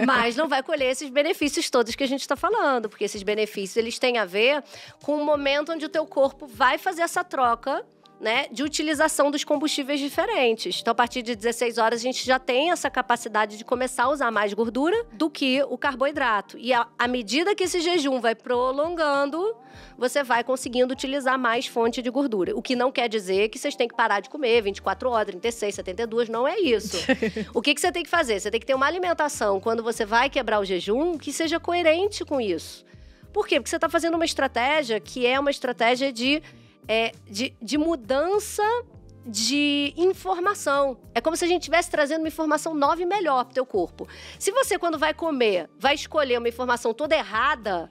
Mas não vai colher esses benefícios todos que a gente está falando, porque esses benefícios, eles têm a ver com o momento onde o teu corpo vai fazer essa troca, né, de utilização dos combustíveis diferentes. Então, a partir de 16 horas, a gente já tem essa capacidade de começar a usar mais gordura do que o carboidrato. E à medida que esse jejum vai prolongando, você vai conseguindo utilizar mais fonte de gordura. O que não quer dizer que vocês têm que parar de comer 24 horas, 36, 72, não é isso. O que você tem que fazer? Você tem que ter uma alimentação, quando você vai quebrar o jejum, que seja coerente com isso. Por quê? Porque você está fazendo uma estratégia que é uma estratégia de mudança de informação. É como se a gente estivesse trazendo uma informação nova e melhor pro teu corpo. Se você, quando vai comer, vai escolher uma informação toda errada,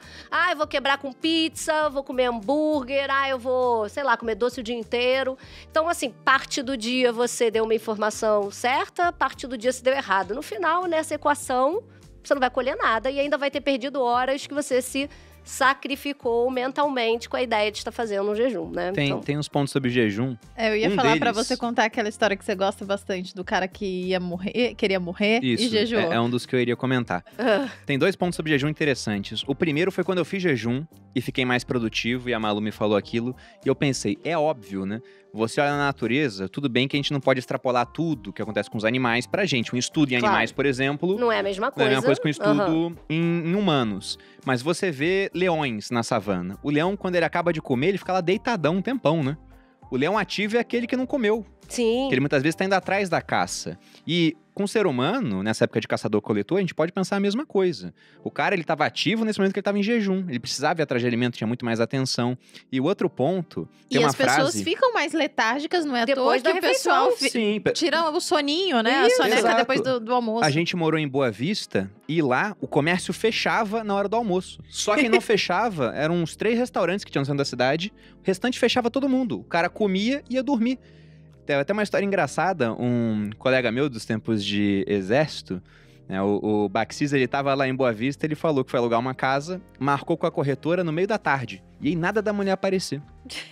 eu vou quebrar com pizza, vou comer hambúrguer, eu vou, sei lá, comer doce o dia inteiro. Então, assim, parte do dia você deu uma informação certa, parte do dia você deu errado. No final, nessa equação, você não vai colher nada e ainda vai ter perdido horas que você se sacrificou mentalmente com a ideia de estar fazendo um jejum, né? Tem uns pontos sobre jejum. Eu ia falar pra você contar aquela história que você gosta bastante, do cara que queria morrer e jejuou. É um dos que eu iria comentar. Tem 2 pontos sobre jejum interessantes. O primeiro foi quando eu fiz jejum e fiquei mais produtivo, e a Malu me falou aquilo, e eu pensei, é óbvio, né? Você olha na natureza, tudo bem que a gente não pode extrapolar tudo que acontece com os animais pra gente. Um estudo em animais, por exemplo, não é a mesma coisa. Não é a mesma coisa que um estudo em humanos. Mas você vê leões na savana. O leão, quando ele acaba de comer, ele fica lá deitadão um tempão, né? O leão ativo é aquele que não comeu. Sim. Que ele muitas vezes tá indo atrás da caça. E com o ser humano, nessa época de caçador-coletor, a gente pode pensar a mesma coisa. O cara, ele estava ativo nesse momento que ele estava em jejum. Ele precisava ir atrás de alimento, tinha muito mais atenção. E o outro ponto, tem uma frase... E as pessoas ficam mais letárgicas, não é à toa que o pessoal tira o soninho, né? Isso, a soneca exato. depois do almoço. A gente morou em Boa Vista e lá o comércio fechava na hora do almoço. Só quem não fechava eram uns 3 restaurantes que tinham no centro da cidade. O restante fechava todo mundo. O cara comia e ia dormir. Tem até uma história engraçada, um colega meu dos tempos de exército, né, o Baxis, ele tava lá em Boa Vista, ele falou que foi alugar uma casa, marcou com a corretora no meio da tarde. E aí nada da mulher aparecer.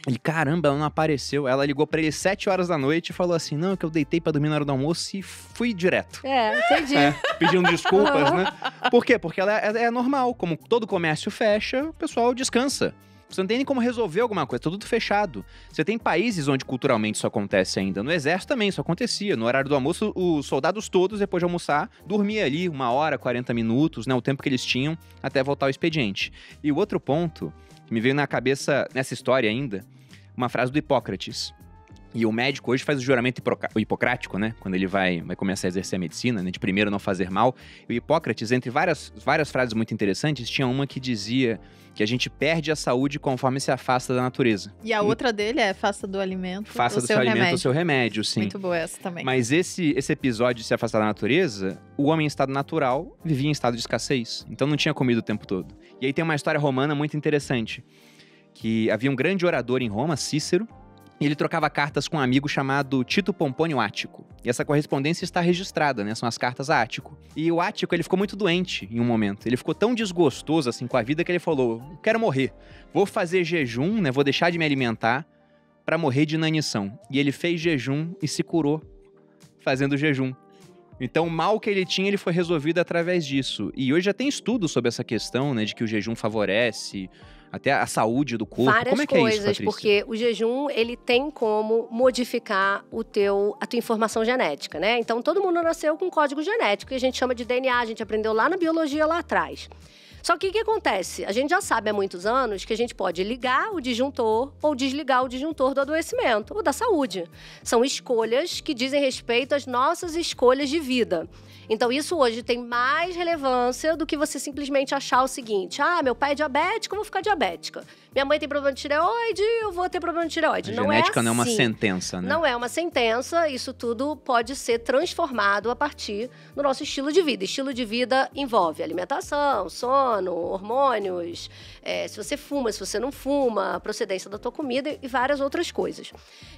Ele, caramba, ela não apareceu. Ela ligou pra ele 7 horas da noite e falou assim, não, que eu deitei pra dormir na hora do almoço e fui direto. Entendi. Pedindo desculpas, né? Por quê? Porque ela é normal, como todo comércio fecha, o pessoal descansa. Você não tem nem como resolver alguma coisa, tá tudo fechado. Você tem países onde culturalmente isso acontece ainda. No exército também isso acontecia. No horário do almoço, os soldados todos, depois de almoçar, dormiam ali 1 hora, 40 minutos, né? O tempo que eles tinham até voltar ao expediente. E o outro ponto que me veio na cabeça, nessa história ainda, uma frase do Hipócrates. E o médico hoje faz o juramento hipocrático, né? Quando ele vai começar a exercer a medicina, né? De primeiro não fazer mal. E o Hipócrates, entre várias frases muito interessantes, tinha uma que dizia que a gente perde a saúde conforme se afasta da natureza. E a outra dele é faça do alimento faça do seu alimento o seu remédio, sim. Muito boa essa também. Mas esse episódio de se afastar da natureza, o homem em estado natural vivia em estado de escassez. Então não tinha comida o tempo todo. E aí tem uma história romana muito interessante. Que havia um grande orador em Roma, Cícero, e ele trocava cartas com um amigo chamado Tito Pompônio Ático. E essa correspondência está registrada, né? São as cartas a Ático. E o Ático, ele ficou muito doente em um momento. Ele ficou tão desgostoso, assim, com a vida que ele falou, quero morrer. Vou fazer jejum, né? Vou deixar de me alimentar para morrer de inanição. E ele fez jejum e se curou fazendo jejum. Então, o mal que ele tinha, ele foi resolvido através disso. E hoje já tem estudos sobre essa questão, né? De que o jejum favorece até a saúde do corpo. Várias Como é que coisas, é isso, Patrícia? porque o jejum, ele tem como modificar a tua informação genética, né? Então, todo mundo nasceu com um código genético, que a gente chama de DNA, a gente aprendeu lá na biologia, lá atrás. Só que o que acontece? A gente já sabe há muitos anos que a gente pode ligar o disjuntor ou desligar o disjuntor do adoecimento ou da saúde. São escolhas que dizem respeito às nossas escolhas de vida. Então, isso hoje tem mais relevância do que você simplesmente achar o seguinte, meu pai é diabético, eu vou ficar diabética. Minha mãe tem problema de tireoide, eu vou ter problema de tireoide. A não genética é assim. não é uma sentença, né? Não é uma sentença, isso tudo pode ser transformado a partir do nosso estilo de vida. Estilo de vida envolve alimentação, sono, hormônios, se você fuma, se você não fuma, a procedência da tua comida e várias outras coisas.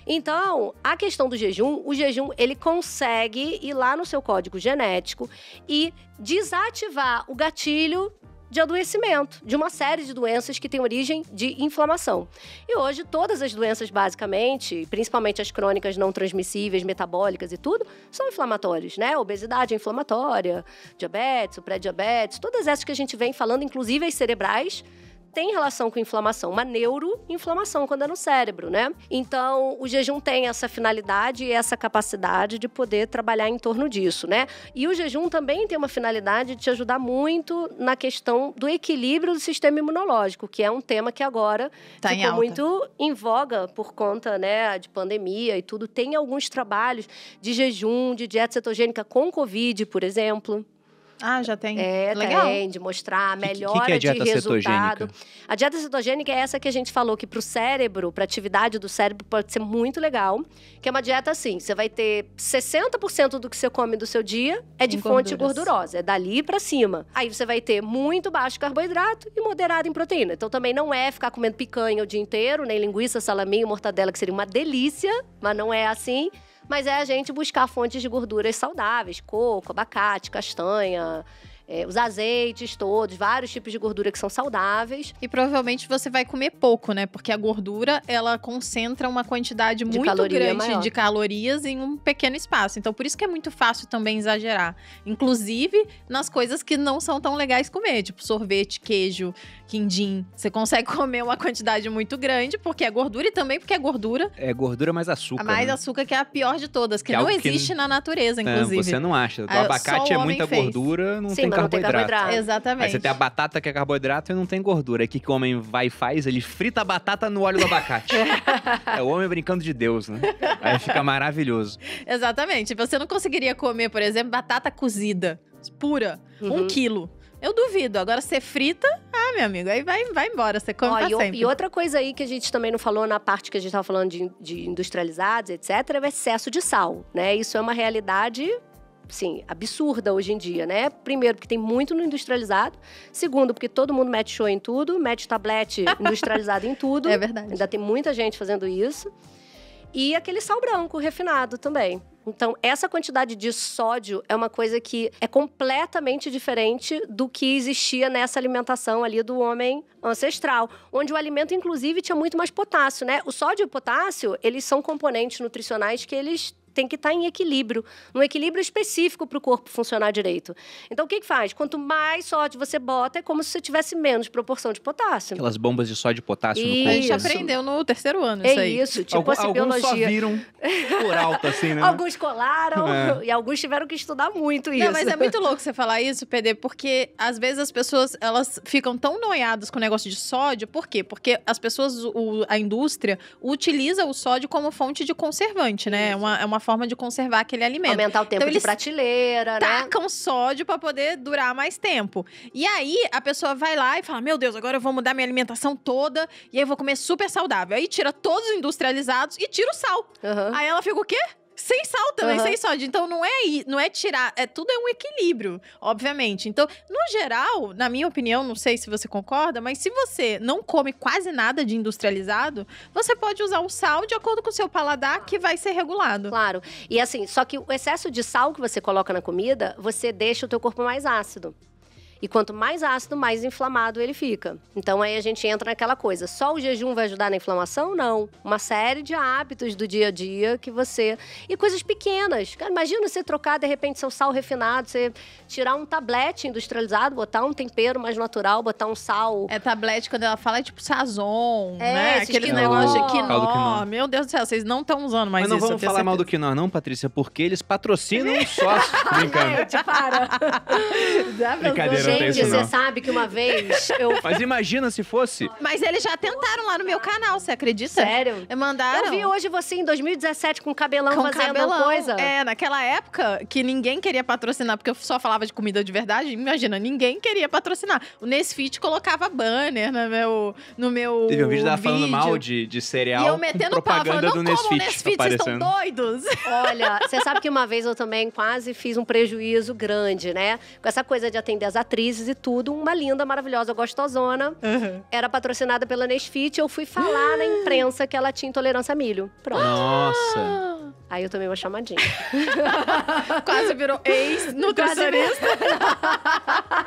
Então, a questão do jejum, o jejum, ele consegue ir lá no seu código genético e desativar o gatilho de adoecimento, de uma série de doenças que têm origem de inflamação. E hoje, todas as doenças, basicamente, principalmente as crônicas não transmissíveis, metabólicas e tudo, são inflamatórias, né? Obesidade é inflamatória, diabetes, o pré-diabetes, todas essas que a gente vem falando, inclusive as cerebrais, tem relação com inflamação, uma neuroinflamação quando é no cérebro, né? Então, o jejum tem essa finalidade e essa capacidade de poder trabalhar em torno disso, né? E o jejum também tem uma finalidade de te ajudar muito na questão do equilíbrio do sistema imunológico, que é um tema que agora ficou muito em voga por conta, né, de pandemia e tudo. Tem alguns trabalhos de jejum, de dieta cetogênica com Covid, por exemplo. Ah, já tem. Legal. Tem, de mostrar a melhora que é a dieta de resultado. cetogênica? A dieta cetogênica é essa que a gente falou que pro cérebro, pra atividade do cérebro, pode ser muito legal. Que é uma dieta assim, você vai ter 60% do que você come do seu dia é de fonte gordurosa, é dali pra cima. Aí você vai ter muito baixo carboidrato e moderado em proteína. Então também não é ficar comendo picanha o dia inteiro, nem linguiça, salaminho, mortadela, que seria uma delícia, mas não é assim. Mas é a gente buscar fontes de gorduras saudáveis, coco, abacate, castanha, os azeites todos, vários tipos de gordura que são saudáveis. E provavelmente você vai comer pouco, né? Porque a gordura, ela concentra uma quantidade muito grande de calorias em um pequeno espaço. Então, por isso que é muito fácil também exagerar. Inclusive, nas coisas que não são tão legais comer. Tipo, sorvete, queijo, quindim. Você consegue comer uma quantidade muito grande, porque é gordura. E também porque é gordura. É gordura mais açúcar. Mais açúcar, que é a pior de todas. Que não existe na natureza, inclusive. Você não acha. O abacate é muita gordura, não tem carboidrato. Exatamente. Aí você tem a batata que é carboidrato e não tem gordura. Aí o que o homem vai e faz? Ele frita a batata no óleo do abacate. É o homem brincando de Deus, né? Aí fica maravilhoso. Exatamente. Você não conseguiria comer, por exemplo, batata cozida, pura, 1 quilo. Eu duvido. Agora, você frita, meu amigo, aí vai embora, você come pra sempre. E outra coisa aí que a gente também não falou na parte que a gente tava falando de industrializados, etc., é o excesso de sal, né? Isso é uma realidade, sim, absurda hoje em dia, né? Primeiro, porque tem muito no industrializado. Segundo, porque todo mundo mete show em tudo, mete tablete industrializado em tudo. É verdade. Ainda tem muita gente fazendo isso. E aquele sal branco refinado também. Então, essa quantidade de sódio é uma coisa que é completamente diferente do que existia nessa alimentação ali do homem ancestral, onde o alimento, inclusive, tinha muito mais potássio, né? O sódio e o potássio, eles são componentes nutricionais que eles têm que estar em equilíbrio, num equilíbrio específico para o corpo funcionar direito. Então, o que faz? Quanto mais sódio você bota, é como se você tivesse menos proporção de potássio. Aquelas bombas de sódio e potássio no corpo. A gente aprendeu no 3º ano isso aí. Isso, tipo assim, biologia. Alguns só viram por alto, assim, né? Alguns colaram e alguns tiveram que estudar muito isso. Não, mas é muito louco você falar isso, PD, porque às vezes as pessoas, elas ficam tão noiadas com o negócio de sódio. Por quê? Porque as pessoas, a indústria, utiliza o sódio como fonte de conservante, né? É uma forma de conservar aquele alimento. Aumentar o tempo então, de prateleira, né? Tacam sódio pra poder durar mais tempo. E aí, a pessoa vai lá e fala, meu Deus, agora eu vou mudar minha alimentação toda e aí eu vou comer super saudável. Aí tira todos os industrializados e tira o sal. Aí ela fica o quê? Sem sal também, sem sódio. Então, não é tirar, tudo é um equilíbrio, obviamente. Então, no geral, na minha opinião, não sei se você concorda, mas se você não come quase nada de industrializado, você pode usar o sal de acordo com o seu paladar, que vai ser regulado. Claro. E assim, só que o excesso de sal que você coloca na comida, você deixa o teu corpo mais ácido. E quanto mais ácido, mais inflamado ele fica. Então, aí a gente entra naquela coisa. Só o jejum vai ajudar na inflamação? Não. Uma série de hábitos do dia a dia que você... E coisas pequenas. Cara, imagina você trocar, de repente, seu sal refinado, você tirar um tablete industrializado, botar um tempero mais natural, botar um sal... Tablete, quando ela fala, é tipo Sazon, né? Aquele negócio de quinó. Meu Deus do céu, vocês não estão usando mais isso. Mas não vamos falar mal do quinó, não, Patrícia, porque eles patrocinam o sócio. Brincando. Gente, para. Brincadeira. Gente, você sabe que uma vez Mas imagina se fosse. Mas eles já tentaram lá no meu canal, você acredita? Sério? Mandaram. Eu vi hoje você em 2017 com cabelão fazendo coisa. Naquela época que ninguém queria patrocinar, porque eu só falava de comida de verdade, imagina, ninguém queria patrocinar. O Nesfit colocava banner no meu Teve um vídeo dela falando mal de cereal. E eu metendo propaganda pau, do Nesfit, Nesfit vocês estão doidos? Olha, você sabe que uma vez eu também quase fiz um prejuízo grande, né? Com essa coisa de atender as atrizes e tudo, uma linda, maravilhosa, gostosona. Era patrocinada pela Nesfit. Eu fui falar na imprensa que ela tinha intolerância a milho. Pronto. Nossa! Aí eu tomei uma chamadinha. Quase virou ex-nutricionista.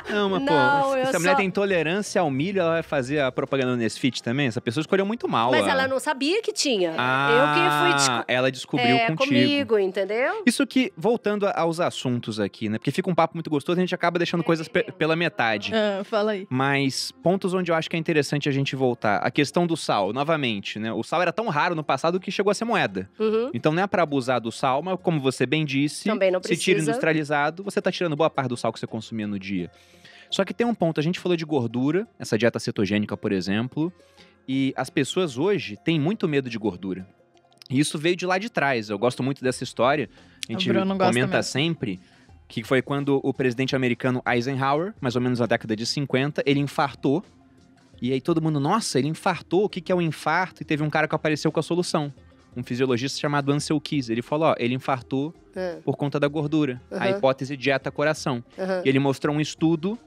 Não, mas se a mulher tem intolerância ao milho, ela vai fazer a propaganda do Nesfit também? Essa pessoa escolheu muito mal. Mas ela não sabia que tinha. Eu que fui ela descobriu comigo, entendeu? Isso que, voltando aos assuntos aqui, né? Porque fica um papo muito gostoso e a gente acaba deixando coisas pela metade. Fala aí. Mas pontos onde eu acho que é interessante a gente voltar. A questão do sal, novamente, né? O sal era tão raro no passado que chegou a ser moeda. Então não é pra abusar do sal, mas como você bem disse, também não se precisa. tira industrializado, você tá tirando boa parte do sal que você consumia no dia. Só que tem um ponto, a gente falou de gordura, essa dieta cetogênica, por exemplo, e as pessoas hoje têm muito medo de gordura. E isso veio de lá de trás. Eu gosto muito dessa história, a gente comenta sempre. que foi quando o presidente americano Eisenhower, mais ou menos na década de 50, ele infartou. E aí todo mundo, nossa, ele infartou, o que é o infarto? E teve um cara que apareceu com a solução. Um fisiologista chamado Ansel Keys. Ele falou, ele infartou por conta da gordura. A hipótese dieta-coração. E ele mostrou um estudo,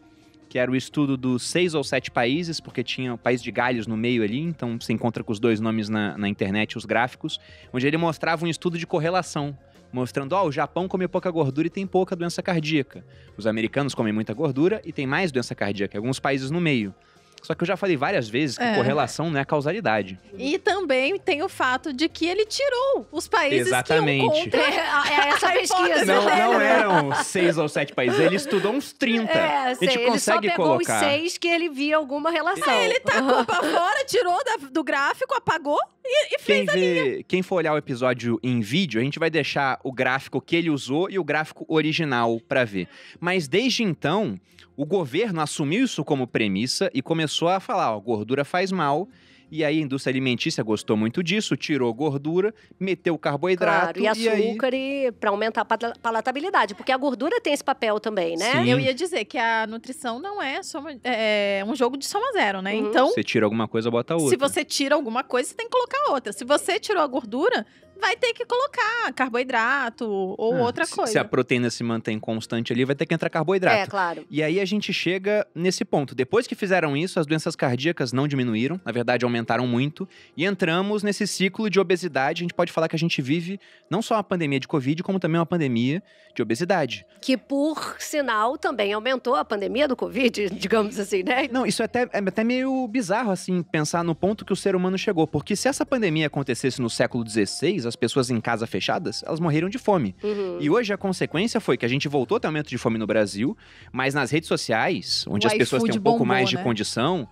que era o estudo dos 6 ou 7 países, porque tinha o país de Gales no meio ali, então você encontra com os dois nomes na internet, os gráficos, onde ele mostrava um estudo de correlação, mostrando, o Japão come pouca gordura e tem pouca doença cardíaca. Os americanos comem muita gordura e tem mais doença cardíaca, alguns países no meio. Só que eu já falei várias vezes que correlação não é causalidade. E também tem o fato de que ele tirou os países Exatamente. que iam contra essa pesquisa. Não eram 6 ou 7 países, ele estudou uns 30. A gente ele só consegue pegou colocar. os 6 que ele via alguma relação. Ele tacou pra fora, tirou do gráfico, apagou e fez a linha. Quem for olhar o episódio em vídeo, a gente vai deixar o gráfico que ele usou e o gráfico original pra ver. Mas desde então, o governo assumiu isso como premissa e começou a falar, gordura faz mal. E aí a indústria alimentícia gostou muito disso, tirou gordura, meteu carboidrato. Claro, e açúcar para aumentar a palatabilidade. Porque a gordura tem esse papel também, né? Sim. Eu ia dizer que a nutrição não é um jogo de soma zero, né? Então, você tira alguma coisa, bota outra. se você tira alguma coisa, você tem que colocar outra. Se você tirou a gordura, vai ter que colocar carboidrato ou outra coisa. Se a proteína se mantém constante ali, vai ter que entrar carboidrato. É, claro. E aí a gente chega nesse ponto. Depois que fizeram isso, as doenças cardíacas não diminuíram, na verdade aumentaram muito, e entramos nesse ciclo de obesidade. A gente pode falar que a gente vive não só uma pandemia de Covid, como também uma pandemia de obesidade. Que, por sinal, também aumentou a pandemia do Covid, digamos assim, né? Não, isso é até meio bizarro, assim, pensar no ponto que o ser humano chegou. Porque se essa pandemia acontecesse no século XVI, as pessoas em casa fechadas, elas morreram de fome. E hoje a consequência foi que a gente voltou a ter aumento de fome no Brasil, mas nas redes sociais, onde as pessoas têm um pouco mais de condição,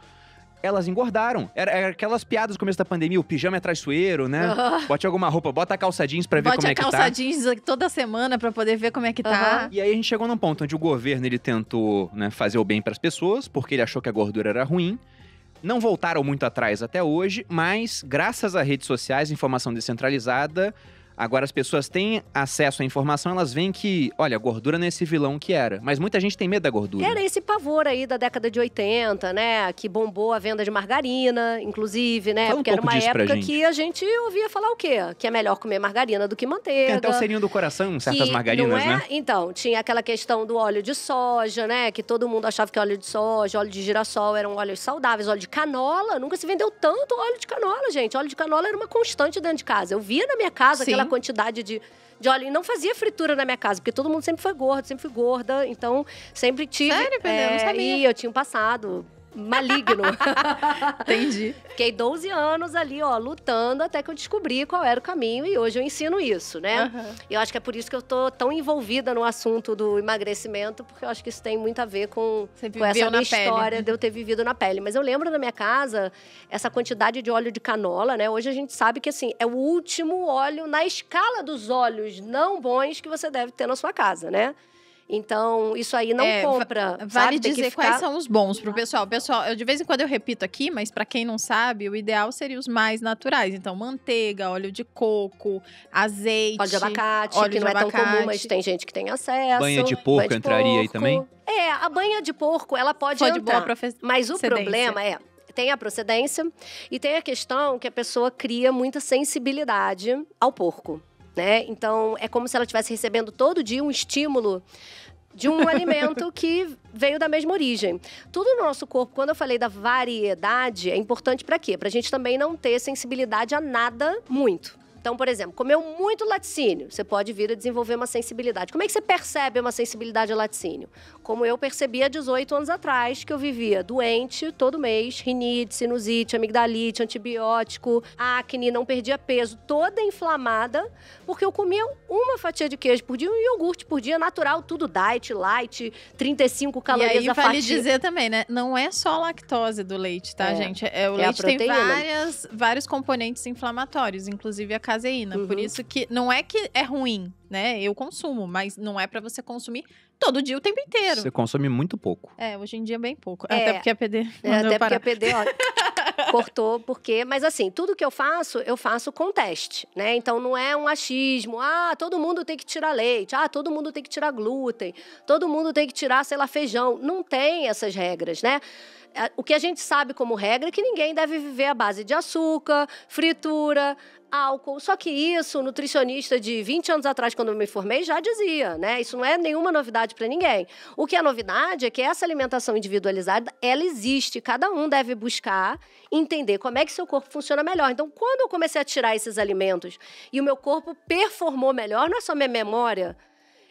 elas engordaram. Era aquelas piadas no começo da pandemia, o pijama é traiçoeiro, né? Bote alguma roupa, bota a calça jeans pra ver como é que tá. Bote a calça jeans toda semana pra poder ver como é que tá. E aí a gente chegou num ponto onde o governo, ele tentou, né, fazer o bem pras pessoas, porque ele achou que a gordura era ruim. Não voltaram muito atrás até hoje, mas graças a redes sociais, informação descentralizada, agora as pessoas têm acesso à informação, elas veem que, olha, a gordura não é esse vilão que era. Mas muita gente tem medo da gordura. Era esse pavor aí da década de 80, né? Que bombou a venda de margarina, inclusive, né? Fala um porque era pouco uma disso pra época gente. que a gente ouvia falar o quê? Que é melhor comer margarina do que manteiga. Tem até o selinho do coração em certas margarinas, né? Então, tinha aquela questão do óleo de soja, né? Que todo mundo achava que óleo de soja, óleo de girassol eram óleos saudáveis. Óleo de canola, nunca se vendeu tanto óleo de canola, gente. Óleo de canola era uma constante dentro de casa. Eu via na minha casa aquela quantidade de óleo. E não fazia fritura na minha casa, porque todo mundo sempre foi gordo, sempre fui gorda. Então, sempre tive... Sério, Pedro? Eu não sabia. E eu tinha um passado maligno. Entendi. Fiquei 12 anos ali, lutando até que eu descobri qual era o caminho. E hoje eu ensino isso, né? E eu acho que é por isso que eu tô tão envolvida no assunto do emagrecimento, porque eu acho que isso tem muito a ver com essa minha história de eu ter vivido na pele. Mas eu lembro na minha casa, essa quantidade de óleo de canola, né? Hoje a gente sabe que, assim, é o último óleo na escala dos óleos não bons que você deve ter na sua casa, né? Então, isso aí não compra. Vale dizer quais são os bons pro pessoal. Pessoal, de vez em quando eu repito aqui, mas pra quem não sabe, o ideal seria os mais naturais. Então, manteiga, óleo de coco, azeite. Óleo de abacate, que não é tão comum, mas tem gente que tem acesso. Banha de porco entraria aí também? A banha de porco, ela pode entrar. Mas o problema tem a procedência e tem a questão que a pessoa cria muita sensibilidade ao porco, né? Então, é como se ela estivesse recebendo todo dia um estímulo de um alimento que veio da mesma origem. Tudo no nosso corpo, quando eu falei da variedade, é importante para quê? Pra gente também não ter sensibilidade a nada muito. Então, por exemplo, comeu muito laticínio, você pode vir a desenvolver uma sensibilidade. Como é que você percebe uma sensibilidade a laticínio? Como eu percebi há 18 anos atrás, que eu vivia doente todo mês, rinite, sinusite, amigdalite, antibiótico, acne, não perdia peso, toda inflamada, porque eu comia uma fatia de queijo por dia, um iogurte por dia, natural, tudo diet, light, 35 calorias a fatia. E aí vale dizer também, né? Não é só a lactose do leite, tá, gente? O leite tem vários componentes inflamatórios, inclusive a caseína. Por isso que não é que é ruim, né? Eu consumo, mas não é pra você consumir todo dia o tempo inteiro. Você consome muito pouco. Hoje em dia bem pouco. Até porque a PD até porque a PD, Cortou, porque... Mas assim, tudo que eu faço com teste, né? Então, não é um achismo. Todo mundo tem que tirar leite. Todo mundo tem que tirar glúten. Todo mundo tem que tirar, sei lá, feijão. Não tem essas regras, né? O que a gente sabe como regra é que ninguém deve viver à base de açúcar, fritura, álcool. Só que isso, o nutricionista de 20 anos atrás, quando eu me formei, já dizia, né? Isso não é nenhuma novidade para ninguém. O que é novidade é que essa alimentação individualizada, ela existe. Cada um deve buscar entender como é que seu corpo funciona melhor. Então, quando eu comecei a tirar esses alimentos e o meu corpo performou melhor, não é só minha memória.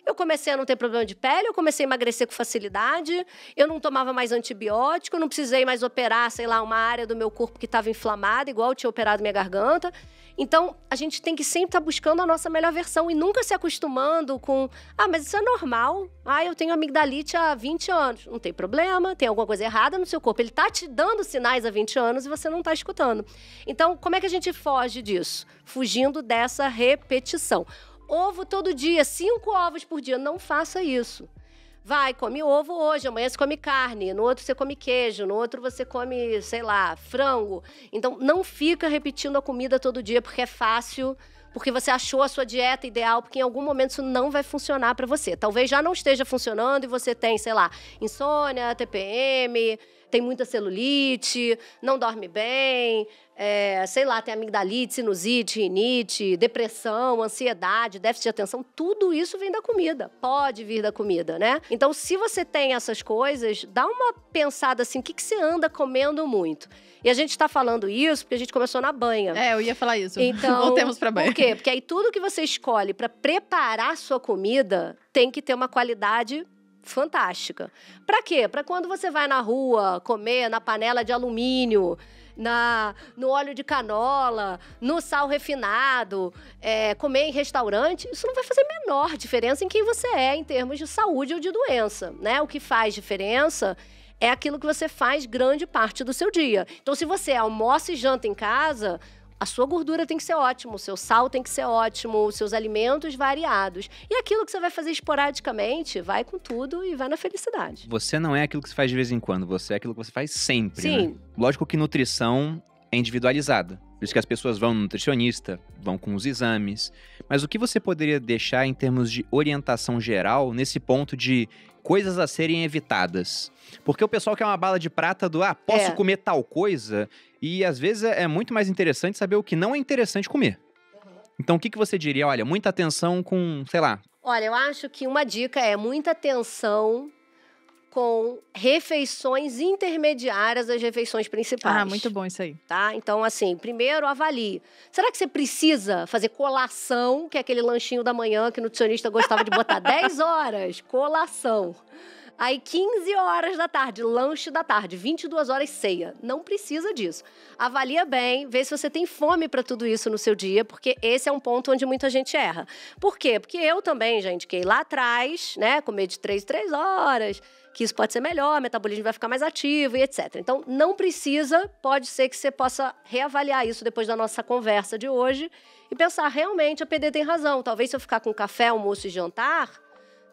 Eu comecei a não ter problema de pele, eu comecei a emagrecer com facilidade, eu não tomava mais antibiótico, eu não precisei mais operar, sei lá, uma área do meu corpo que estava inflamada, igual eu tinha operado minha garganta. Então, a gente tem que sempre estar buscando a nossa melhor versão e nunca se acostumando com... mas isso é normal. Eu tenho amigdalite há 20 anos. Não tem problema, tem alguma coisa errada no seu corpo. Ele está te dando sinais há 20 anos e você não está escutando. Então, como é que a gente foge disso? Fugindo dessa repetição. Ovo todo dia, 5 ovos por dia. Não faça isso. Vai, come ovo hoje, amanhã você come carne, no outro você come queijo, no outro você come, sei lá, frango. Então, não fica repetindo a comida todo dia porque é fácil, porque você achou a sua dieta ideal, porque em algum momento isso não vai funcionar para você. Talvez já não esteja funcionando e você tem, sei lá, insônia, TPM, tem muita celulite, não dorme bem... sei lá, tem amigdalite, sinusite, rinite, depressão, ansiedade, déficit de atenção, tudo isso vem da comida, pode vir da comida, né? Então, se você tem essas coisas, dá uma pensada assim, o que você anda comendo muito? E a gente tá falando isso porque a gente começou na banha. Eu ia falar isso. Então, voltemos pra banha. Por quê? Porque aí tudo que você escolhe para preparar a sua comida tem que ter uma qualidade fantástica. Pra quê? Pra quando você vai na rua comer na panela de alumínio, no óleo de canola, no sal refinado, comer em restaurante, isso não vai fazer a menor diferença em quem você é em termos de saúde ou de doença, né? O que faz diferença é aquilo que você faz grande parte do seu dia. Então, se você almoça e janta em casa, a sua gordura tem que ser ótima, o seu sal tem que ser ótimo, os seus alimentos variados. E aquilo que você vai fazer esporadicamente, vai com tudo e vai na felicidade. Você não é aquilo que você faz de vez em quando, você é aquilo que você faz sempre, Sim. Né? Lógico que nutrição é individualizada. Por isso que as pessoas vão no nutricionista, vão com os exames. Mas o que você poderia deixar em termos de orientação geral nesse ponto de coisas a serem evitadas? Porque o pessoal quer uma bala de prata do, posso comer tal coisa? E às vezes é muito mais interessante saber o que não é interessante comer. Então o que você diria? Olha, muita atenção com, sei lá... Olha, eu acho que uma dica é muita atenção com refeições intermediárias das refeições principais. Muito bom isso aí. Tá? Então, assim, primeiro avalie. Será que você precisa fazer colação, que é aquele lanchinho da manhã que o nutricionista gostava de botar 10 horas? Colação. Aí, 15 horas da tarde, lanche da tarde, 22 horas, ceia. Não precisa disso. Avalia bem, vê se você tem fome para tudo isso no seu dia, porque esse é um ponto onde muita gente erra. Por quê? Porque eu também já indiquei lá atrás, né, comer de 3 em 3 horas, que isso pode ser melhor, o metabolismo vai ficar mais ativo e etc. Então, não precisa, pode ser que você possa reavaliar isso depois da nossa conversa de hoje e pensar, realmente, a PD tem razão. Talvez se eu ficar com café, almoço e jantar...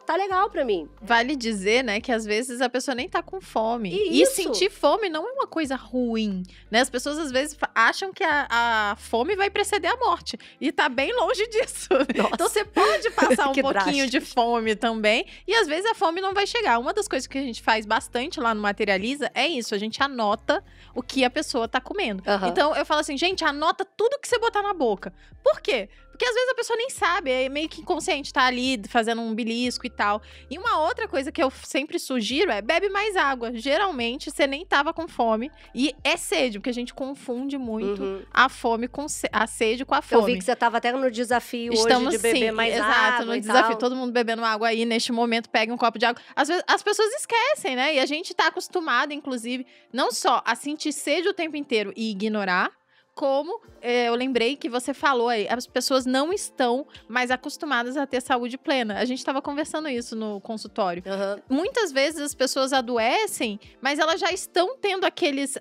tá legal pra mim. Vale dizer, né, que às vezes a pessoa nem tá com fome. E sentir fome não é uma coisa ruim, né? As pessoas às vezes acham que a fome vai preceder a morte. E tá bem longe disso. Nossa. Então você pode passar um pouquinho drástico. de fome também. E às vezes a fome não vai chegar. Uma das coisas que a gente faz bastante lá no Materializa é isso. A gente anota o que a pessoa tá comendo. Uhum. Então eu falo assim, gente, anota tudo que você botar na boca. Por quê? Porque às vezes a pessoa nem sabe, é meio que inconsciente, tá ali fazendo um belisco e tal. E uma outra coisa que eu sempre sugiro é bebe mais água. Geralmente você nem tava com fome. E é sede, porque a gente confunde muito a fome com a sede com a fome. Eu vi que você tava até no desafio hoje de beber mais água. Exato, no desafio. Todo mundo bebendo água aí, neste momento, pega um copo de água. Às vezes as pessoas esquecem, né? E a gente tá acostumado, inclusive, não só a sentir sede o tempo inteiro e ignorar, como eu lembrei que você falou aí, as pessoas não estão mais acostumadas a ter saúde plena. A gente estava conversando isso no consultório. Muitas vezes as pessoas adoecem, mas elas já estão tendo aqueles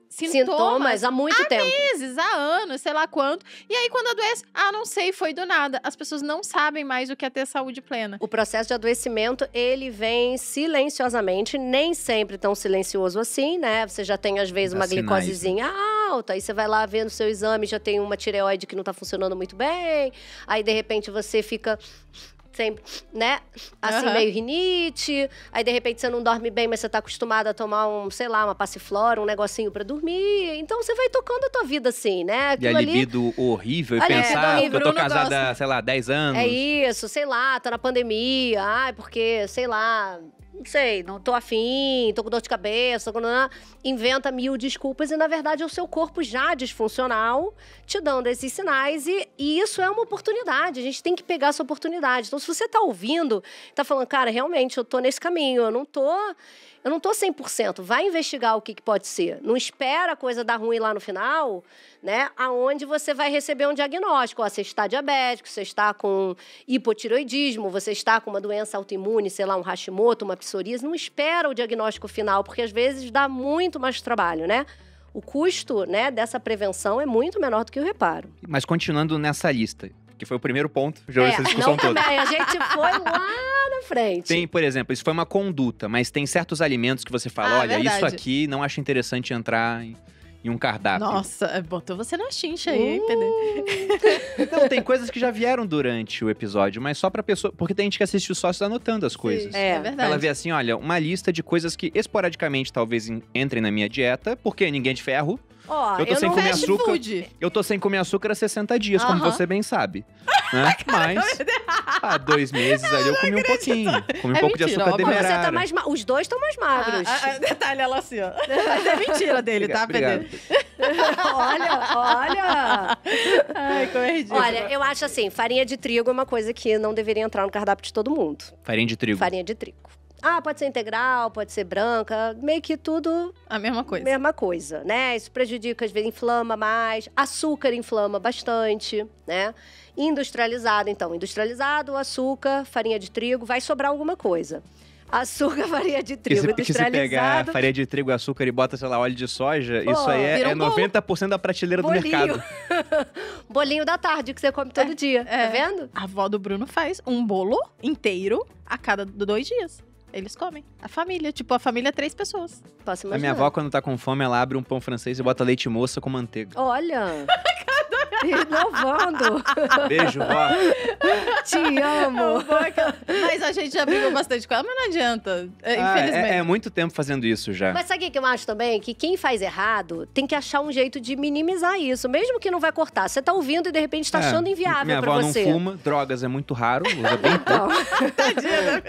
sintomas há muito tempo. meses, há anos, sei lá quanto. E aí, quando adoece, não sei, foi do nada. As pessoas não sabem mais o que é ter saúde plena. O processo de adoecimento, ele vem silenciosamente, nem sempre tão silencioso assim, né? Você já tem, às vezes, uma glicosezinha alta, aí você vai lá ver no seu exame, já tem uma tireoide que não tá funcionando muito bem, aí, de repente, você fica sempre, né? Assim, meio rinite. Aí, de repente, você não dorme bem, mas você tá acostumado a tomar uma passiflora, um negocinho pra dormir. Então, você vai tocando a tua vida assim, né? Aquilo e a libido horrível. E pensar que eu tô casada, sei lá, 10 anos. É isso, sei lá, tá na pandemia. Porque, sei lá... Não sei, não tô afim, tô com dor de cabeça, inventa 1000 desculpas e, na verdade, é o seu corpo já disfuncional te dando esses sinais e isso é uma oportunidade, a gente tem que pegar essa oportunidade. Então, se você tá ouvindo, tá falando, cara, realmente, eu tô nesse caminho, eu não tô 100%, vai investigar o que pode ser. Não espera a coisa dar ruim lá no final, né? Aonde você vai receber um diagnóstico. Você está diabético, você está com hipotireoidismo, você está com uma doença autoimune, sei lá, um Hashimoto, uma psoríase. Não espera o diagnóstico final, porque às vezes dá muito mais trabalho, né? O custo, né, dessa prevenção é muito menor do que o reparo. Mas continuando nessa lista, que foi o primeiro ponto, já essa discussão toda. A gente foi lá na frente. Tem, por exemplo, isso foi uma conduta, mas tem certos alimentos que você fala, olha, verdade. isso aqui não acho interessante entrar em um cardápio. Nossa, botou você na chincha aí, entendeu? Então, tem coisas que já vieram durante o episódio, mas só pra pessoa... Porque tem gente que assiste o sócio anotando as coisas. É verdade. Ela vê assim, olha, uma lista de coisas que esporadicamente talvez entrem na minha dieta, porque ninguém é de ferro. Ó, eu tô sem comer açúcar. Food. Eu tô sem comer açúcar há 60 dias, como você bem sabe. Né? Mas há 2 meses ali eu comi um pouquinho. Comi um pouco de açúcar demerara. Você tá mais os dois estão mais magros. Detalhe, ela assim, ó. Mas é mentira dele, tá, Pedro? Olha. Ai, como é ridículo. Olha, eu acho assim, farinha de trigo é uma coisa que não deveria entrar no cardápio de todo mundo. Farinha de trigo. Farinha de trigo. Pode ser integral, pode ser branca, meio que tudo... A mesma coisa. Mesma coisa, né? Isso prejudica, às vezes inflama mais. Açúcar inflama bastante, né? Industrializado, então. Industrializado, açúcar, farinha de trigo, vai sobrar alguma coisa. Açúcar, farinha de trigo, industrializado. Se você pegar farinha de trigo, açúcar e bota, sei lá, óleo de soja, isso aí é 90% da prateleira do mercado. Bolinho da tarde que você come todo dia, tá vendo? A avó do Bruno faz um bolo inteiro a cada 2 dias. Eles comem. A família. Tipo, a família é 3 pessoas. Posso imaginar. A minha avó, quando tá com fome, ela abre um pão francês e bota leite moça com manteiga. Olha! Inovando! Beijo, vó. Te amo! Mas a gente já brigou bastante com ela, mas não adianta. Infelizmente. É muito tempo fazendo isso já. Mas sabe o que eu acho também? Que quem faz errado tem que achar um jeito de minimizar isso. Mesmo que não vai cortar. Você tá ouvindo e, de repente, tá achando inviável pra você. Minha avó não fuma, drogas é muito raro, usa bem pouco. Tadinha, né?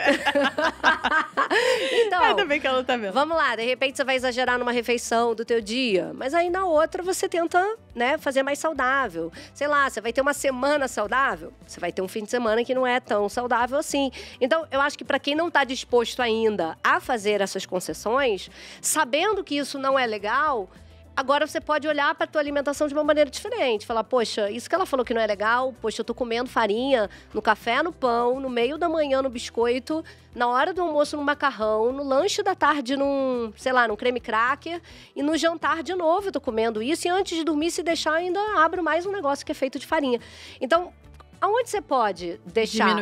Então, ainda bem que ela tá vendo. Vamos lá, de repente você vai exagerar numa refeição do teu dia, mas aí na outra você tenta, né, fazer mais saudável. Sei lá, você vai ter uma semana saudável, você vai ter um fim de semana que não é tão saudável assim. Então, eu acho que para quem não tá disposto ainda a fazer essas concessões, sabendo que isso não é legal, agora você pode olhar para a tua alimentação de uma maneira diferente. Falar, poxa, isso que ela falou que não é legal, poxa, eu tô comendo farinha no café, no pão, no meio da manhã no biscoito, na hora do almoço no macarrão, no lanche da tarde num creme cracker e no jantar de novo eu tô comendo isso e antes de dormir, se deixar, ainda abro mais um negócio que é feito de farinha. Então, aonde você pode deixar,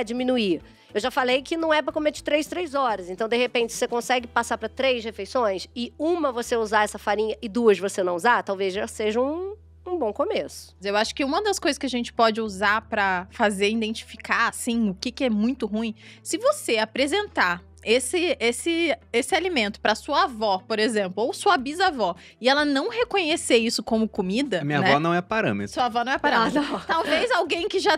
diminuir? Eu já falei que não é para comer de 3 horas. Então, de repente, você consegue passar para 3 refeições e uma você usar essa farinha e 2 você não usar, talvez já seja um bom começo. Eu acho que uma das coisas que a gente pode usar para fazer identificar, assim, o que é muito ruim, se você apresentar esse alimento para sua avó, por exemplo, ou sua bisavó, e ela não reconhecer isso como comida, minha avó não é parâmetro. Sua avó não é parâmetro. Talvez alguém que já,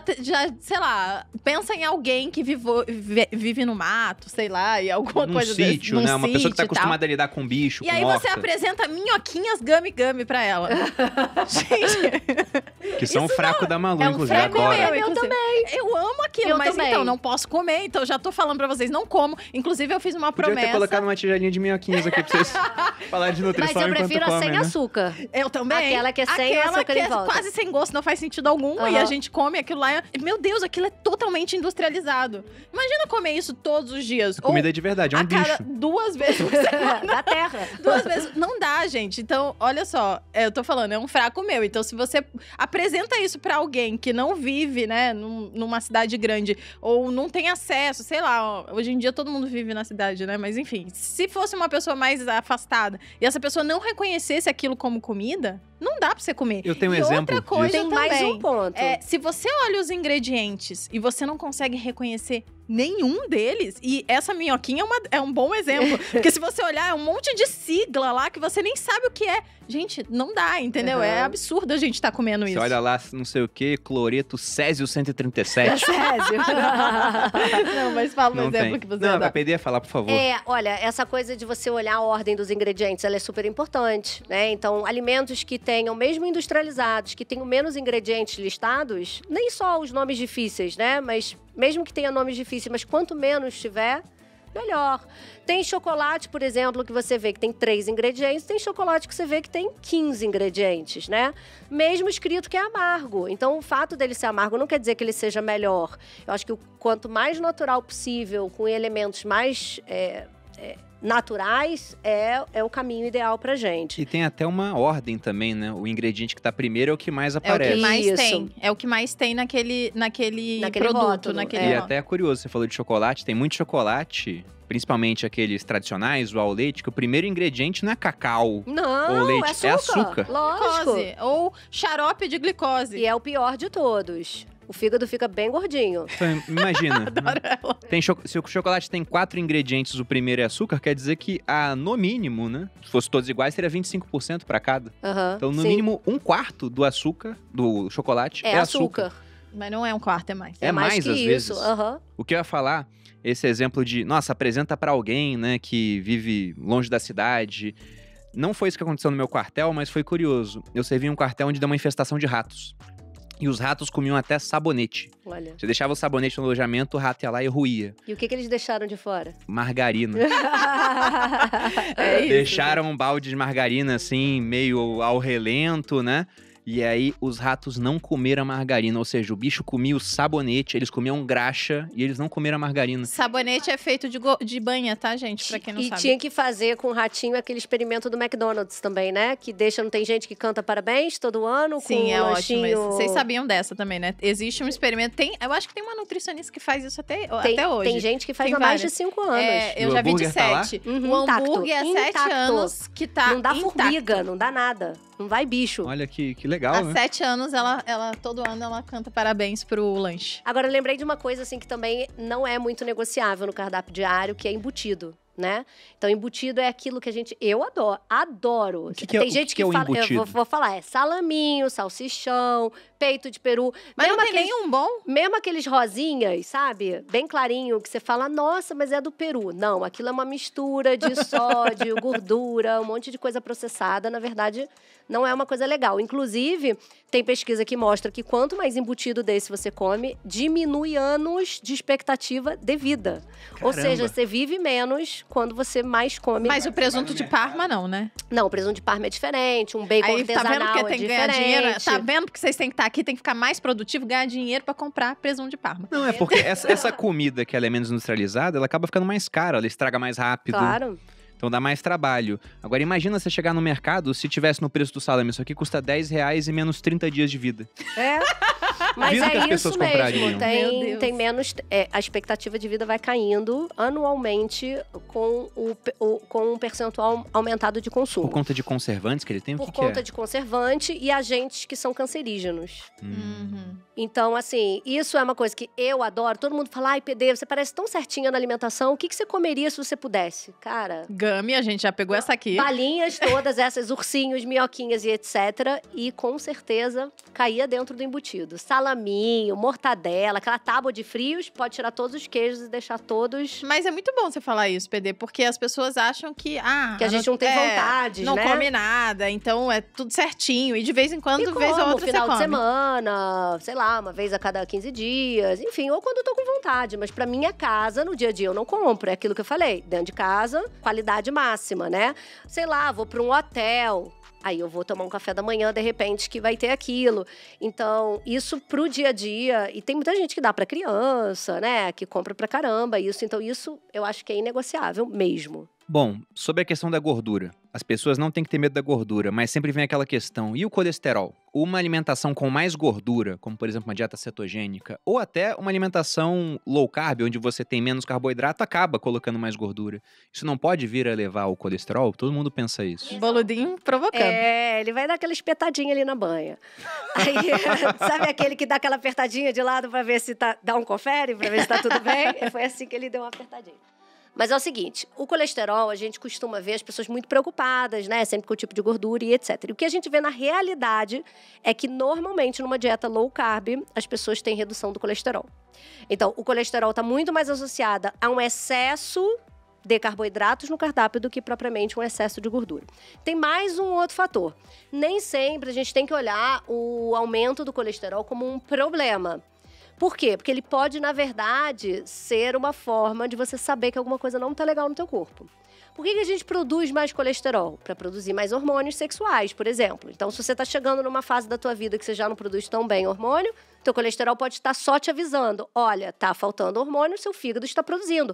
sei lá, pensa em alguém que vive no mato, sei lá, e alguma coisa desse. Num sítio, né? Uma pessoa que tá acostumada a lidar com bicho, e aí você apresenta minhoquinhas gami-gami pra ela. Gente... Que são o fraco da Malu, inclusive. Eu também. Eu amo aquilo, mas também. Então, não posso comer. Então, já tô falando pra vocês, não como. Inclusive, Inclusive, eu fiz uma Podia promessa. ter colocado uma tigelinha de minhoquinhos aqui pra vocês falarem de nutrição Mas eu enquanto prefiro a comem, sem né? açúcar. Eu também. Aquela que é sem Aquela açúcar que em é volta. quase sem gosto, não faz sentido algum. E a gente come aquilo lá. Meu Deus, aquilo é totalmente industrializado. Imagina comer isso todos os dias. Comida de verdade, é um a cada bicho. 2 vezes por semana. Da terra. 2 vezes. Não dá, gente. Então, olha só. Eu tô falando, é um fraco meu. Então, se você apresenta isso pra alguém que não vive, né, numa cidade grande, ou não tem acesso, sei lá, hoje em dia todo mundo vive na cidade, né? Mas enfim, se fosse uma pessoa mais afastada e essa pessoa não reconhecesse aquilo como comida, não dá pra você comer. Eu tenho um e exemplo outra coisa disso. Tem mais também, um ponto. se você olha os ingredientes e você não consegue reconhecer nenhum deles, e essa minhoquinha é um bom exemplo, porque se você olhar, é um monte de sigla lá que você nem sabe o que é. Gente, não dá, entendeu? Uhum. É absurdo a gente estar comendo Você isso. olha lá, não sei o que, cloreto Césio 137. Césio. Não, mas fala um Não exemplo tem. que você Não, dá. a PD ia falar, por favor. Olha, essa coisa de você olhar a ordem dos ingredientes, ela é super importante, né? Então, alimentos que tenham, mesmo industrializados, que tenham menos ingredientes listados, nem só os nomes difíceis, né? Mas mesmo que tenha nomes difíceis, mas quanto menos tiver, melhor. Tem chocolate, por exemplo, que você vê que tem 3 ingredientes, tem chocolate que você vê que tem 15 ingredientes, né? Mesmo escrito que é amargo. Então, o fato dele ser amargo não quer dizer que ele seja melhor. Eu acho que quanto mais natural possível, com elementos mais naturais, é o caminho ideal pra gente. E tem até uma ordem também, né? O ingrediente que tá primeiro é o que mais É o aparece. que mais Isso. tem. É o que mais tem naquele produto, rótulo, naquele E rótulo. até é curioso, você falou de chocolate, tem muito chocolate, principalmente aqueles tradicionais, o ao leite, que o primeiro ingrediente não é cacau. Não, Ou leite, é é açúcar. açúcar. Lógico. Glicose, ou xarope de glicose. E é o pior de todos. O fígado fica bem gordinho. Então, imagina. Adoro ela. Se o chocolate tem 4 ingredientes, o primeiro é açúcar, quer dizer que, no mínimo, né? Se fosse todos iguais, seria 25% para cada. Aham, Então, no sim. mínimo, 1/4 do açúcar, do chocolate, É açúcar. Mas não é um quarto, é mais. É mais, que às isso. vezes. Aham. O que eu ia falar, esse exemplo de, nossa, apresenta pra alguém, né, que vive longe da cidade. Não foi isso que aconteceu no meu quartel, mas foi curioso. Eu servi em um quartel onde deu uma infestação de ratos. E os ratos comiam até sabonete. Olha. Você deixava o sabonete no alojamento, o rato ia lá e ruía. E o que eles deixaram de fora? Margarina. É isso. Deixaram um balde de margarina, assim, meio ao relento, né? E aí, os ratos não comeram a margarina. Ou seja, o bicho comia o sabonete, eles comiam graxa e eles não comeram a margarina. Sabonete é feito de banha, tá, gente? Pra quem não E sabe. tinha que fazer com o ratinho aquele experimento do McDonald's também, né? Que deixa, não tem gente que canta parabéns todo ano Sim, com é um ótimo. lanchinho... Vocês sabiam dessa também, né? Existe um experimento. Eu acho que tem uma nutricionista que faz isso até hoje. Tem gente que faz Tem há mais de várias. 5 anos. É, E eu o já vi de hambúrguer tá lá? 7. Uhum, O intacto. hambúrguer é 7 Intacto. anos que tá Não dá intacto. formiga, não dá nada. Não vai bicho. Olha que legal, Há né? 7 anos, ela, todo ano, ela canta parabéns pro lanche. Agora, eu lembrei de uma coisa, assim, que também não é muito negociável no cardápio diário, que é embutido, né? Então, embutido é aquilo que eu adoro. O que Tem é- gente o que é o fala, embutido? eu vou falar, é salaminho, salsichão, peito de peru. Mas mesmo não tem aqueles, nenhum bom? mesmo aqueles rosinhas, sabe? Bem clarinho, que você fala, nossa, mas é do Peru. Não, aquilo é uma mistura de sódio, gordura, um monte de coisa processada. Na verdade, não é uma coisa legal. Inclusive, tem pesquisa que mostra que quanto mais embutido desse você come, diminui anos de expectativa de vida. Ou Caramba. seja, você vive menos quando você mais come. Mas o presunto de Parma, não, né? Não, o presunto de Parma é diferente, um bacon Aí, tá vendo artesanal que é tem que ganhar diferente. dinheiro? Tá vendo que vocês têm que estar aqui, tem que ficar mais produtivo, ganhar dinheiro pra comprar presunto de Parma. Não, é porque essa comida que ela é menos industrializada, ela acaba ficando mais cara, ela estraga mais rápido. Claro. Então dá mais trabalho. Agora imagina você chegar no mercado, se tivesse no preço do salame, isso aqui custa R$10 e menos 30 dias de vida. É. Mas Vida que as é pessoas isso mesmo. comprariam. Meu Tem, Deus. tem menos. A expectativa de vida vai caindo anualmente com com um percentual aumentado de consumo. Por conta de conservantes que ele tem, o Por que conta é? de conservante e agentes que são cancerígenos. Uhum. Então, assim, isso é uma coisa que eu adoro. Todo mundo fala, ai, PD, você parece tão certinha na alimentação. O que você comeria se você pudesse? Cara, Gummy, a gente já pegou essa aqui. balinhas todas essas, ursinhos, minhoquinhas e etc. E com certeza caía dentro do embutido. salaminho, mortadela, aquela tábua de frios, pode tirar todos os queijos e deixar todos… Mas é muito bom você falar isso, PD, porque as pessoas acham que… que a gente não tem vontade, não né? come nada, então é tudo certinho. E de vez em quando, E vez ou como, outra, final você de come. semana, sei lá, uma vez a cada 15 dias, enfim, ou quando eu tô com vontade. Mas pra minha casa, no dia a dia, eu não compro. É aquilo que eu falei, dentro de casa, qualidade máxima, né? Sei lá, vou pra um hotel… Aí eu vou tomar um café da manhã, de repente, que vai ter aquilo. Então, isso pro dia a dia… E tem muita gente que dá pra criança, né? Que compra pra caramba isso. Então, isso eu acho que é inegociável mesmo. Bom, sobre a questão da gordura. As pessoas não têm que ter medo da gordura, mas sempre vem aquela questão. E o colesterol? Uma alimentação com mais gordura, como por exemplo uma dieta cetogênica, ou até uma alimentação low carb, onde você tem menos carboidrato, acaba colocando mais gordura. Isso não pode vir a levar ao colesterol? Todo mundo pensa isso. Boludinho provocando. É, ele vai dar aquela espetadinha ali na banha. Aí, sabe aquele que dá aquela apertadinha de lado pra ver se tá… Dá um confere pra ver se tá tudo bem? Foi assim que ele deu uma apertadinha. Mas é o seguinte, o colesterol, a gente costuma ver as pessoas muito preocupadas, né? Sempre com o tipo de gordura e etc. E o que a gente vê na realidade é que, normalmente, numa dieta low carb, as pessoas têm redução do colesterol. Então, o colesterol está muito mais associado a um excesso de carboidratos no cardápio do que propriamente um excesso de gordura. Tem mais um outro fator. Nem sempre a gente tem que olhar o aumento do colesterol como um problema. Por quê? Porque ele pode, na verdade, ser uma forma de você saber que alguma coisa não está legal no teu corpo. Por que a gente produz mais colesterol? Para produzir mais hormônios sexuais, por exemplo. Então, se você está chegando numa fase da tua vida que você já não produz tão bem hormônio, teu colesterol pode estar só te avisando. Olha, tá faltando hormônio, seu fígado está produzindo.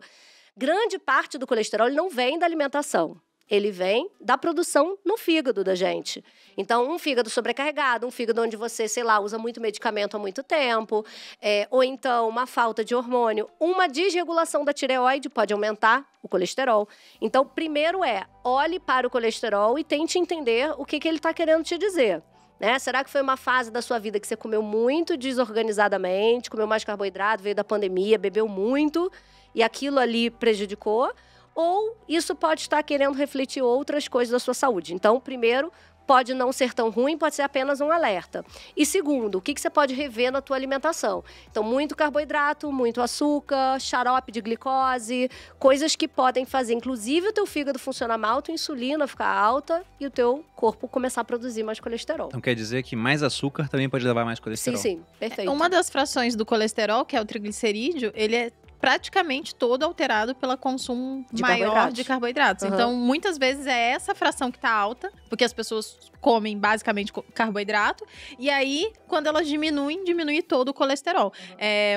Grande parte do colesterol ele não vem da alimentação. Ele vem da produção no fígado da gente. Então, um fígado sobrecarregado, um fígado onde você, sei lá, usa muito medicamento há muito tempo, ou então uma falta de hormônio, uma desregulação da tireoide pode aumentar o colesterol. Então, primeiro olhe para o colesterol e tente entender o que ele está querendo te dizer. Né? Será que foi uma fase da sua vida que você comeu muito desorganizadamente, comeu mais carboidrato, veio da pandemia, bebeu muito e aquilo ali prejudicou? Ou isso pode estar querendo refletir outras coisas da sua saúde. Então, primeiro, pode não ser tão ruim, pode ser apenas um alerta. E segundo, o que você pode rever na tua alimentação? Então, muito carboidrato, muito açúcar, xarope de glicose, coisas que podem fazer, inclusive, o teu fígado funcionar mal, a tua insulina ficar alta e o teu corpo começar a produzir mais colesterol. Então quer dizer que mais açúcar também pode levar mais colesterol? Sim, perfeito. Uma das frações do colesterol, que é o triglicerídeo, ele é praticamente todo alterado pelo consumo maior de carboidratos. Uhum. Então, muitas vezes é essa fração que tá alta, porque as pessoas comem basicamente carboidrato, e aí, quando elas diminuem, diminui todo o colesterol.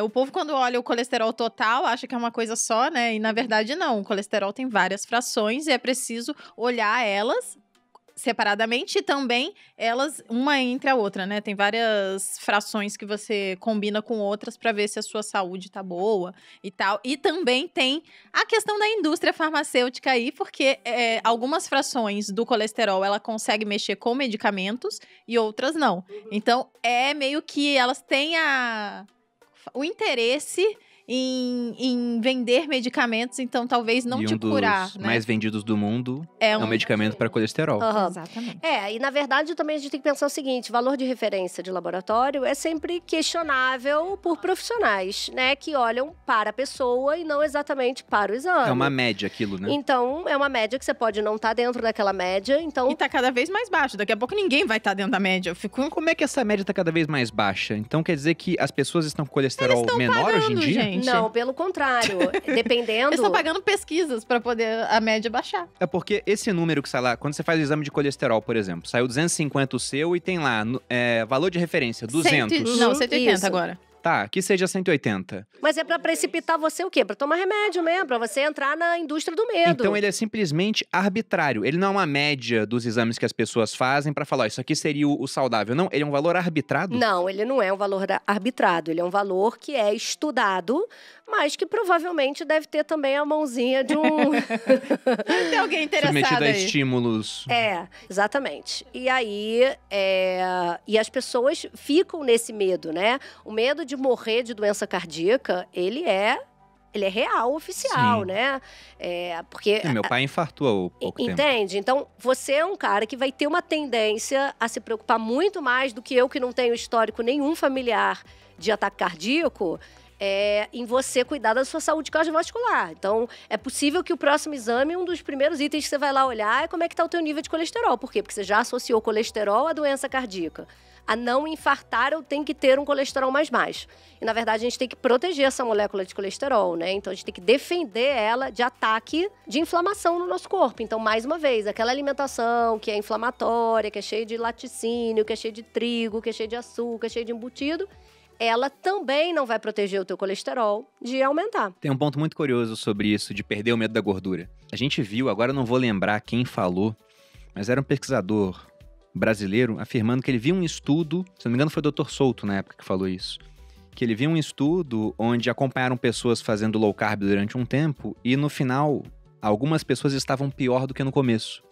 O povo, quando olha o colesterol total, acha que é uma coisa só, né? E, na verdade, não. O colesterol tem várias frações e é preciso olhar elas separadamente e também elas uma entre a outra, né? Tem várias frações que você combina com outras para ver se a sua saúde tá boa e tal. E também tem a questão da indústria farmacêutica aí, porque algumas frações do colesterol ela consegue mexer com medicamentos e outras não. Então, é meio que elas têm o interesse em vender medicamentos, então talvez não te curar, dos né? mais vendidos do mundo é um medicamento para colesterol. Uhum. Exatamente. E na verdade também a gente tem que pensar o seguinte, valor de referência de laboratório é sempre questionável por profissionais, né? Que olham para a pessoa e não exatamente para o exame. É uma média aquilo, né? Então, é uma média que você pode não estar dentro daquela média, então… E tá cada vez mais baixo, daqui a pouco ninguém vai estar dentro da média. Como é que essa média tá cada vez mais baixa? Então quer dizer que as pessoas estão com colesterol menor hoje em dia? Gente. Não, pelo contrário. Dependendo… Eles estão pagando pesquisas para poder a média baixar. É porque esse número que sai lá, quando você faz o exame de colesterol, por exemplo, saiu 250 o seu e tem lá valor de referência, 200. Não, 180 Isso. agora. Tá, que seja 180. Mas é pra precipitar você o quê? Pra tomar remédio mesmo, pra você entrar na indústria do medo. Então ele é simplesmente arbitrário. Ele não é uma média dos exames que as pessoas fazem pra falar, isso aqui seria o saudável. Não, ele é um valor arbitrado? Não, ele não é um valor arbitrado. Ele é um valor que é estudado, mas que provavelmente deve ter também a mãozinha de um… Tem alguém interessado Submetido a aí. estímulos. Exatamente. E aí, e as pessoas ficam nesse medo, né? O medo de morrer de doença cardíaca, ele é ele é real, oficial, Sim. né? Porque Meu pai infartou há pouco tempo. entende? Então, você é um cara que vai ter uma tendência a se preocupar muito mais do que eu, que não tenho histórico nenhum familiar de ataque cardíaco, em você cuidar da sua saúde cardiovascular. Então, é possível que o próximo exame, um dos primeiros itens que você vai lá olhar é como é que está o teu nível de colesterol. Por quê? Porque você já associou colesterol à doença cardíaca. A não infartar, eu tenho que ter um colesterol mais baixo. E, na verdade, a gente tem que proteger essa molécula de colesterol, né? Então, a gente tem que defender ela de ataque de inflamação no nosso corpo. Então, mais uma vez, aquela alimentação que é inflamatória, que é cheia de laticínio, que é cheia de trigo, que é cheia de açúcar, cheia de embutido, ela também não vai proteger o teu colesterol de aumentar. Tem um ponto muito curioso sobre isso, de perder o medo da gordura. A gente viu, agora eu não vou lembrar quem falou, mas era um pesquisador brasileiro afirmando que ele viu um estudo, se não me engano foi o Dr. Souto na época que falou isso, que ele viu um estudo onde acompanharam pessoas fazendo low carb durante um tempo e no final algumas pessoas estavam pior do que no começo.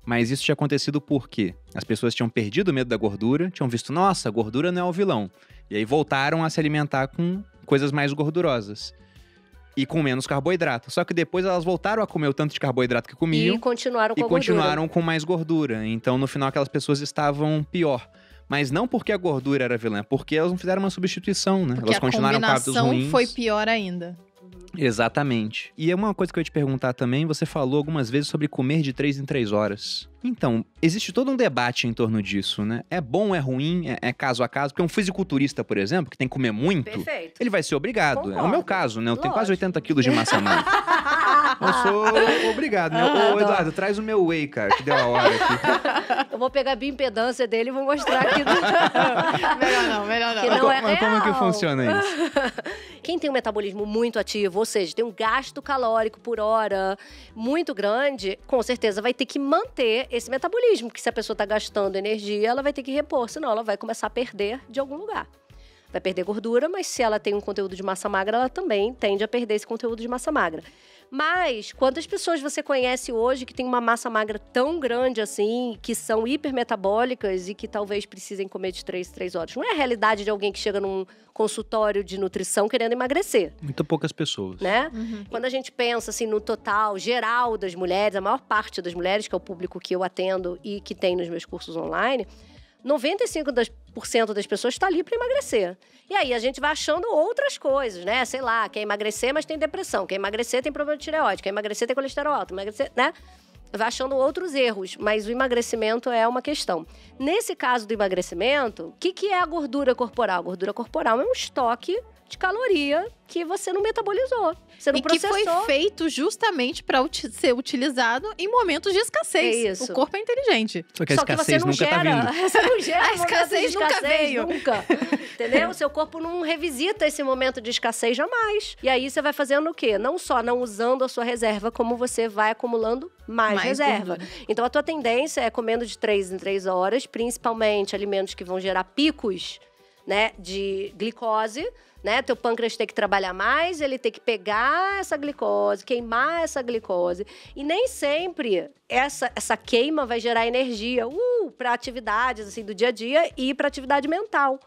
Mas isso tinha acontecido porque as pessoas tinham perdido o medo da gordura, tinham visto, nossa, gordura não é o vilão. E aí voltaram a se alimentar com coisas mais gordurosas. E com menos carboidrato. Só que depois elas voltaram a comer o tanto de carboidrato que comiam. E continuaram com e a gordura. continuaram com mais gordura. Então, no final, aquelas pessoas estavam pior. Mas não porque a gordura era vilã, porque elas não fizeram uma substituição, né? Porque elas continuaram com hábitos a ruins. combinação foi pior ainda. Exatamente. E é uma coisa que eu ia te perguntar também, você falou algumas vezes sobre comer de 3 em 3 horas. Então, existe todo um debate em torno disso, né? É bom, é ruim, é caso a caso? Porque um fisiculturista, por exemplo, que tem que comer muito, Perfeito. ele vai ser obrigado. Concordo. É o meu caso, né? Eu tenho quase Lógico. 80 quilos de massa magra. Eu sou obrigado, né? Ô, Eduardo, traz o meu whey, cara, que deu a hora aqui. Eu vou pegar a bioimpedância dele e vou mostrar aqui. Melhor Que não. não é Mas como que real. funciona isso? Quem tem um metabolismo muito ativo, ou seja, tem um gasto calórico por hora muito grande, com certeza vai ter que manter esse metabolismo, porque se a pessoa está gastando energia, ela vai ter que repor, senão ela vai começar a perder de algum lugar. Vai perder gordura, mas se ela tem um conteúdo de massa magra, ela também tende a perder esse conteúdo de massa magra. Mas quantas pessoas você conhece hoje que tem uma massa magra tão grande assim, que são hipermetabólicas e que talvez precisem comer de 3 horas? Não é a realidade de alguém que chega num consultório de nutrição querendo emagrecer, Muito poucas pessoas. né? Uhum. Quando a gente pensa assim no total geral das mulheres, a maior parte das mulheres, que é o público que eu atendo e que tem nos meus cursos online, 95% das pessoas está ali para emagrecer. E aí a gente vai achando outras coisas, né? Sei lá, quer emagrecer, mas tem depressão. Quer emagrecer, tem problema de tireoide. Quer emagrecer, tem colesterol alto. Emagrecer, né? Vai achando outros erros, mas o emagrecimento é uma questão. Nesse caso do emagrecimento, o que é a gordura corporal? A gordura corporal é um estoque de caloria que você não metabolizou. Você não E que processou. foi feito justamente para ser utilizado em momentos de escassez. É isso. O corpo é inteligente. Só que a Só que escassez você não nunca gera, tá vindo. você não gera A momento de escassez nunca escassez, veio. nunca. Entendeu? O seu corpo não revisita esse momento de escassez jamais. E aí você vai fazendo o quê? Não só não usando a sua reserva, como você vai acumulando mais reserva. gordura. Então a tua tendência é comendo de 3 em 3 horas, principalmente alimentos que vão gerar picos, né, de glicose. Né? Teu pâncreas tem que trabalhar mais, ele tem que pegar essa glicose, queimar essa glicose. E nem sempre essa queima vai gerar energia para atividades assim, do dia a dia e para atividade mental.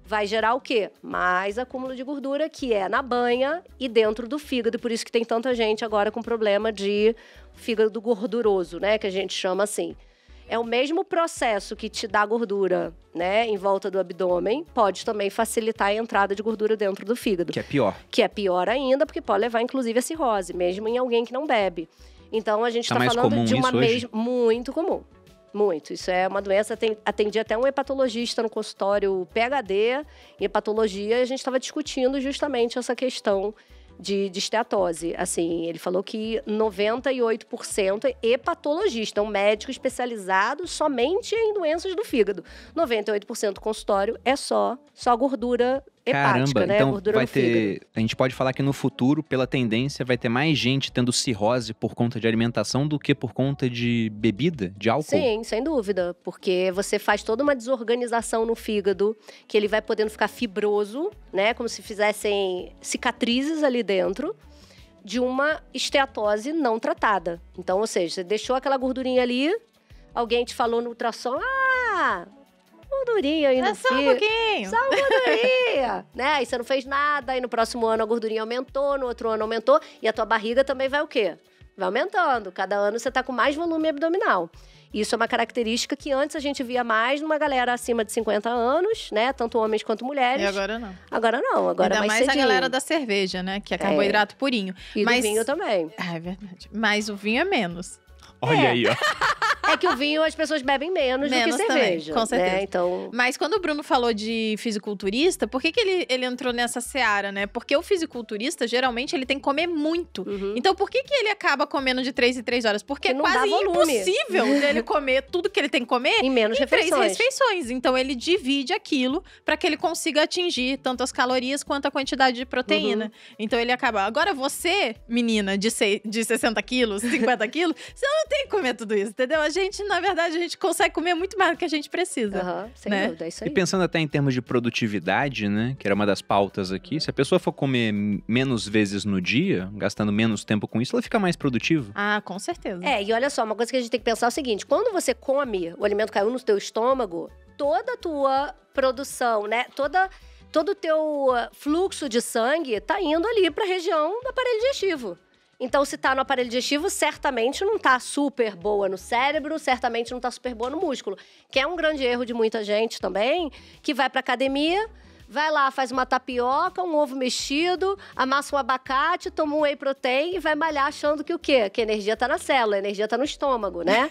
Vai gerar o quê? Mais acúmulo de gordura, que é na banha e dentro do fígado. Por isso que tem tanta gente agora com problema de fígado gorduroso, né? Que a gente chama assim. É o mesmo processo que te dá gordura, né, em volta do abdômen, pode também facilitar a entrada de gordura dentro do fígado. Que é pior. Que é pior ainda, porque pode levar, inclusive, a cirrose, mesmo em alguém que não bebe. Então, a gente Tá está mais falando comum de uma isso hoje? mesma... Muito comum. Muito. Isso é uma doença... Atendi até um hepatologista no consultório PhD em hepatologia, e a gente estava discutindo justamente essa questão de esteatose. Assim, ele falou que 98% é hepatologista, um médico especializado somente em doenças do fígado. 98% do consultório é só gordura hepática, Caramba, né? então Gordura vai no fígado. ter... A gente pode falar que no futuro, pela tendência, vai ter mais gente tendo cirrose por conta de alimentação do que por conta de bebida, de álcool? Sim, sem dúvida, porque você faz toda uma desorganização no fígado, que ele vai podendo ficar fibroso, né, como se fizessem cicatrizes ali dentro, de uma esteatose não tratada. Então, ou seja, você deixou aquela gordurinha ali, alguém te falou no ultrassom, gordurinha aí no Só um fio. pouquinho. Só uma gordurinha, né? Aí você não fez nada, aí no próximo ano a gordurinha aumentou, no outro ano aumentou, e a tua barriga também vai o quê? Vai aumentando. Cada ano você tá com mais volume abdominal. Isso é uma característica que antes a gente via mais numa galera acima de 50 anos, né? Tanto homens quanto mulheres. E agora não. Agora não, agora Ainda é mais mais cedinho. a galera da cerveja, né? Que é carboidrato purinho. E Mas... do vinho também. Ah, é verdade. Mas o vinho é menos. Olha aí, ó. É que o vinho as pessoas bebem menos do que Menos cerveja. também, com certeza. Né? Então, Mas quando o Bruno falou de fisiculturista, por que ele entrou nessa seara, né? Porque o fisiculturista, geralmente, ele tem que comer muito. Então, por que ele acaba comendo de 3 em 3 horas? Porque é não dá quase volume. impossível dele comer tudo que ele tem que comer em menos em 3 refeições. refeições. Então, ele divide aquilo para que ele consiga atingir tanto as calorias quanto a quantidade de proteína. Então, ele acaba... Agora, você, menina de 60 quilos, 50 quilos, você não tem que comer tudo isso, entendeu? A gente, na verdade, a gente consegue comer muito mais do que a gente precisa. Sem né? dúvida, é isso E aí. pensando até em termos de produtividade, né? Que era uma das pautas aqui. Se a pessoa for comer menos vezes no dia, gastando menos tempo com isso, ela fica mais produtiva. Ah, com certeza. E olha só, uma coisa que a gente tem que pensar é o seguinte: quando você come, o alimento caiu no teu estômago, toda a tua produção, né? Todo o teu fluxo de sangue tá indo ali pra região do aparelho digestivo. Então, se tá no aparelho digestivo, certamente não tá super boa no cérebro, certamente não tá super boa no músculo. Que é um grande erro de muita gente também, que vai pra academia, vai lá, faz uma tapioca, um ovo mexido, amassa um abacate, toma um whey protein e vai malhar achando que o quê? Que a energia tá na célula, a energia tá no estômago, né?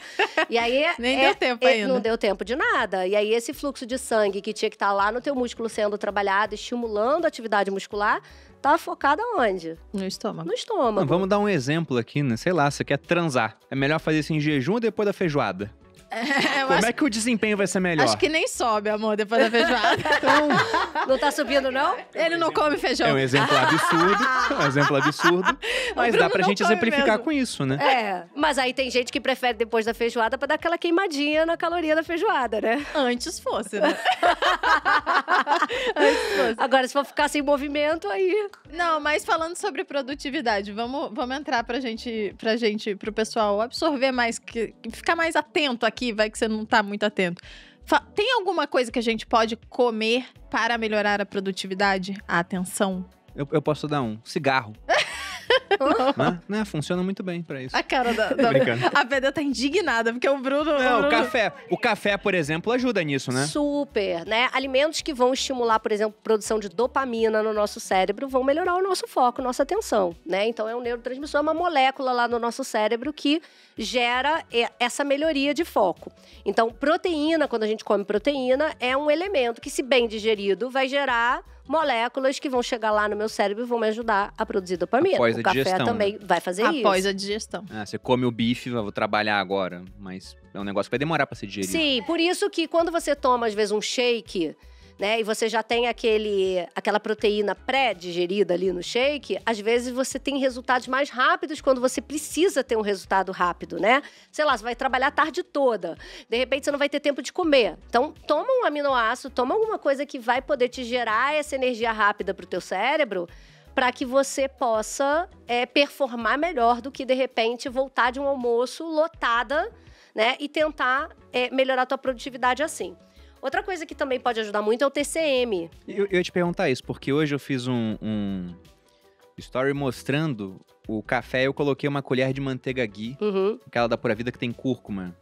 E aí... Nem deu tempo ainda. Não deu tempo de nada. E aí, esse fluxo de sangue que tinha que estar lá no teu músculo sendo trabalhado, estimulando a atividade muscular, tá focada onde? No estômago. No estômago. Não, vamos dar um exemplo aqui, né? Sei lá, você quer transar. É melhor fazer isso em jejum ou depois da feijoada? Como é que o desempenho vai ser melhor? Acho que nem sobe, amor, depois da feijoada. Não tá subindo, não? Ele não come feijão. É um exemplo absurdo, um exemplo absurdo. Mas Bruno dá pra não gente come exemplificar mesmo. com isso, né? Mas aí tem gente que prefere depois da feijoada pra dar aquela queimadinha na caloria da feijoada, né? Antes fosse, né? Antes fosse. Agora, se for ficar sem movimento, aí... Não, mas falando sobre produtividade, vamos entrar pro pessoal absorver mais, ficar mais atento aqui, vai que você não tá muito atento. Tem alguma coisa que a gente pode comer para melhorar a produtividade, a atenção? Eu posso dar um cigarro. Né? Funciona muito bem pra isso. A cara da Brincando. a Pedra tá indignada, porque o Bruno... Não, o café, por exemplo, ajuda nisso, né? Super, né? Alimentos que vão estimular, por exemplo, a produção de dopamina no nosso cérebro vão melhorar o nosso foco, nossa atenção, né? Então, é um neurotransmissor, é uma molécula lá no nosso cérebro que gera essa melhoria de foco. Então, proteína, quando a gente come proteína, é um elemento que, se bem digerido, vai gerar moléculas que vão chegar lá no meu cérebro e vão me ajudar a produzir dopamina. Após a o café digestão, também vai fazer isso. Após a digestão. Você come o bife, eu vou trabalhar agora, mas é um negócio que vai demorar pra ser digerido. Sim, por isso que quando você toma, às vezes, um shake, né, e você já tem aquela proteína pré-digerida ali no shake, às vezes você tem resultados mais rápidos quando você precisa ter um resultado rápido, né? Sei lá, você vai trabalhar a tarde toda, de repente você não vai ter tempo de comer. Então, toma um aminoácido, toma alguma coisa que vai poder te gerar essa energia rápida pro teu cérebro, para que você possa performar melhor do que, de repente, voltar de um almoço lotada, né, e tentar melhorar a tua produtividade assim. Outra coisa que também pode ajudar muito é o TCM. Eu ia te perguntar isso, porque hoje eu fiz um story mostrando o café, eu coloquei uma colher de manteiga ghee, aquela da Pura Vida que tem cúrcuma.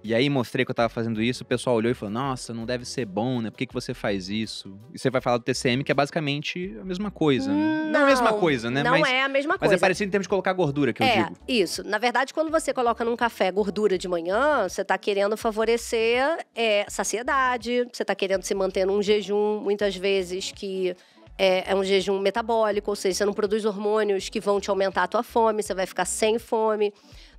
E aí mostrei que eu tava fazendo isso, o pessoal olhou e falou, nossa, não deve ser bom, né? Por que você faz isso? E você vai falar do TCM, que é basicamente a mesma coisa, né? Não a mesma coisa, né? Não é a mesma coisa. Mas é parecido em termos de colocar gordura, que eu digo. Isso. Na verdade, quando você coloca num café gordura de manhã, você tá querendo favorecer saciedade, você tá querendo se manter num jejum, muitas vezes, que é um jejum metabólico, ou seja, você não produz hormônios que vão te aumentar a tua fome, você vai ficar sem fome.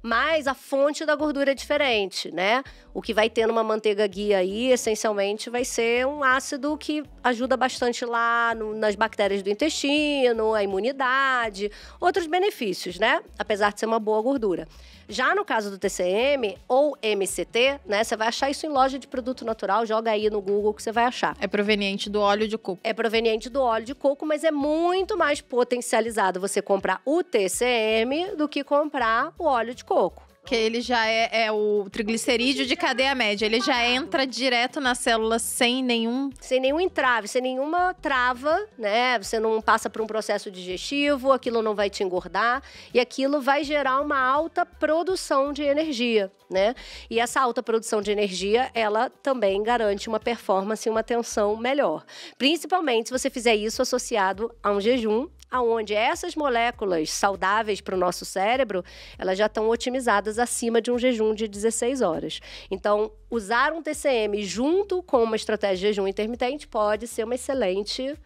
Mas a fonte da gordura é diferente, né? O que vai ter numa manteiga ghee aí, essencialmente, vai ser um ácido que ajuda bastante lá nas bactérias do intestino, a imunidade, outros benefícios, né? Apesar de ser uma boa gordura. Já no caso do TCM ou MCT, né? Você vai achar isso em loja de produto natural, joga aí no Google que você vai achar. É proveniente do óleo de coco. É proveniente do óleo de coco, mas é muito mais potencializado você comprar o TCM do que comprar o óleo de coco. Que ele já é o triglicerídeo de cadeia média. Ele já entra direto nas células sem nenhum entrave, sem nenhuma trava, né? Você não passa por um processo digestivo, aquilo não vai te engordar. E aquilo vai gerar uma alta produção de energia, né? E essa alta produção de energia, ela também garante uma performance e uma tensão melhor. Principalmente se você fizer isso associado a um jejum, aonde essas moléculas saudáveis para o nosso cérebro, elas já estão otimizadas acima de um jejum de 16 horas. Então, usar um TCM junto com uma estratégia de jejum intermitente pode ser uma excelente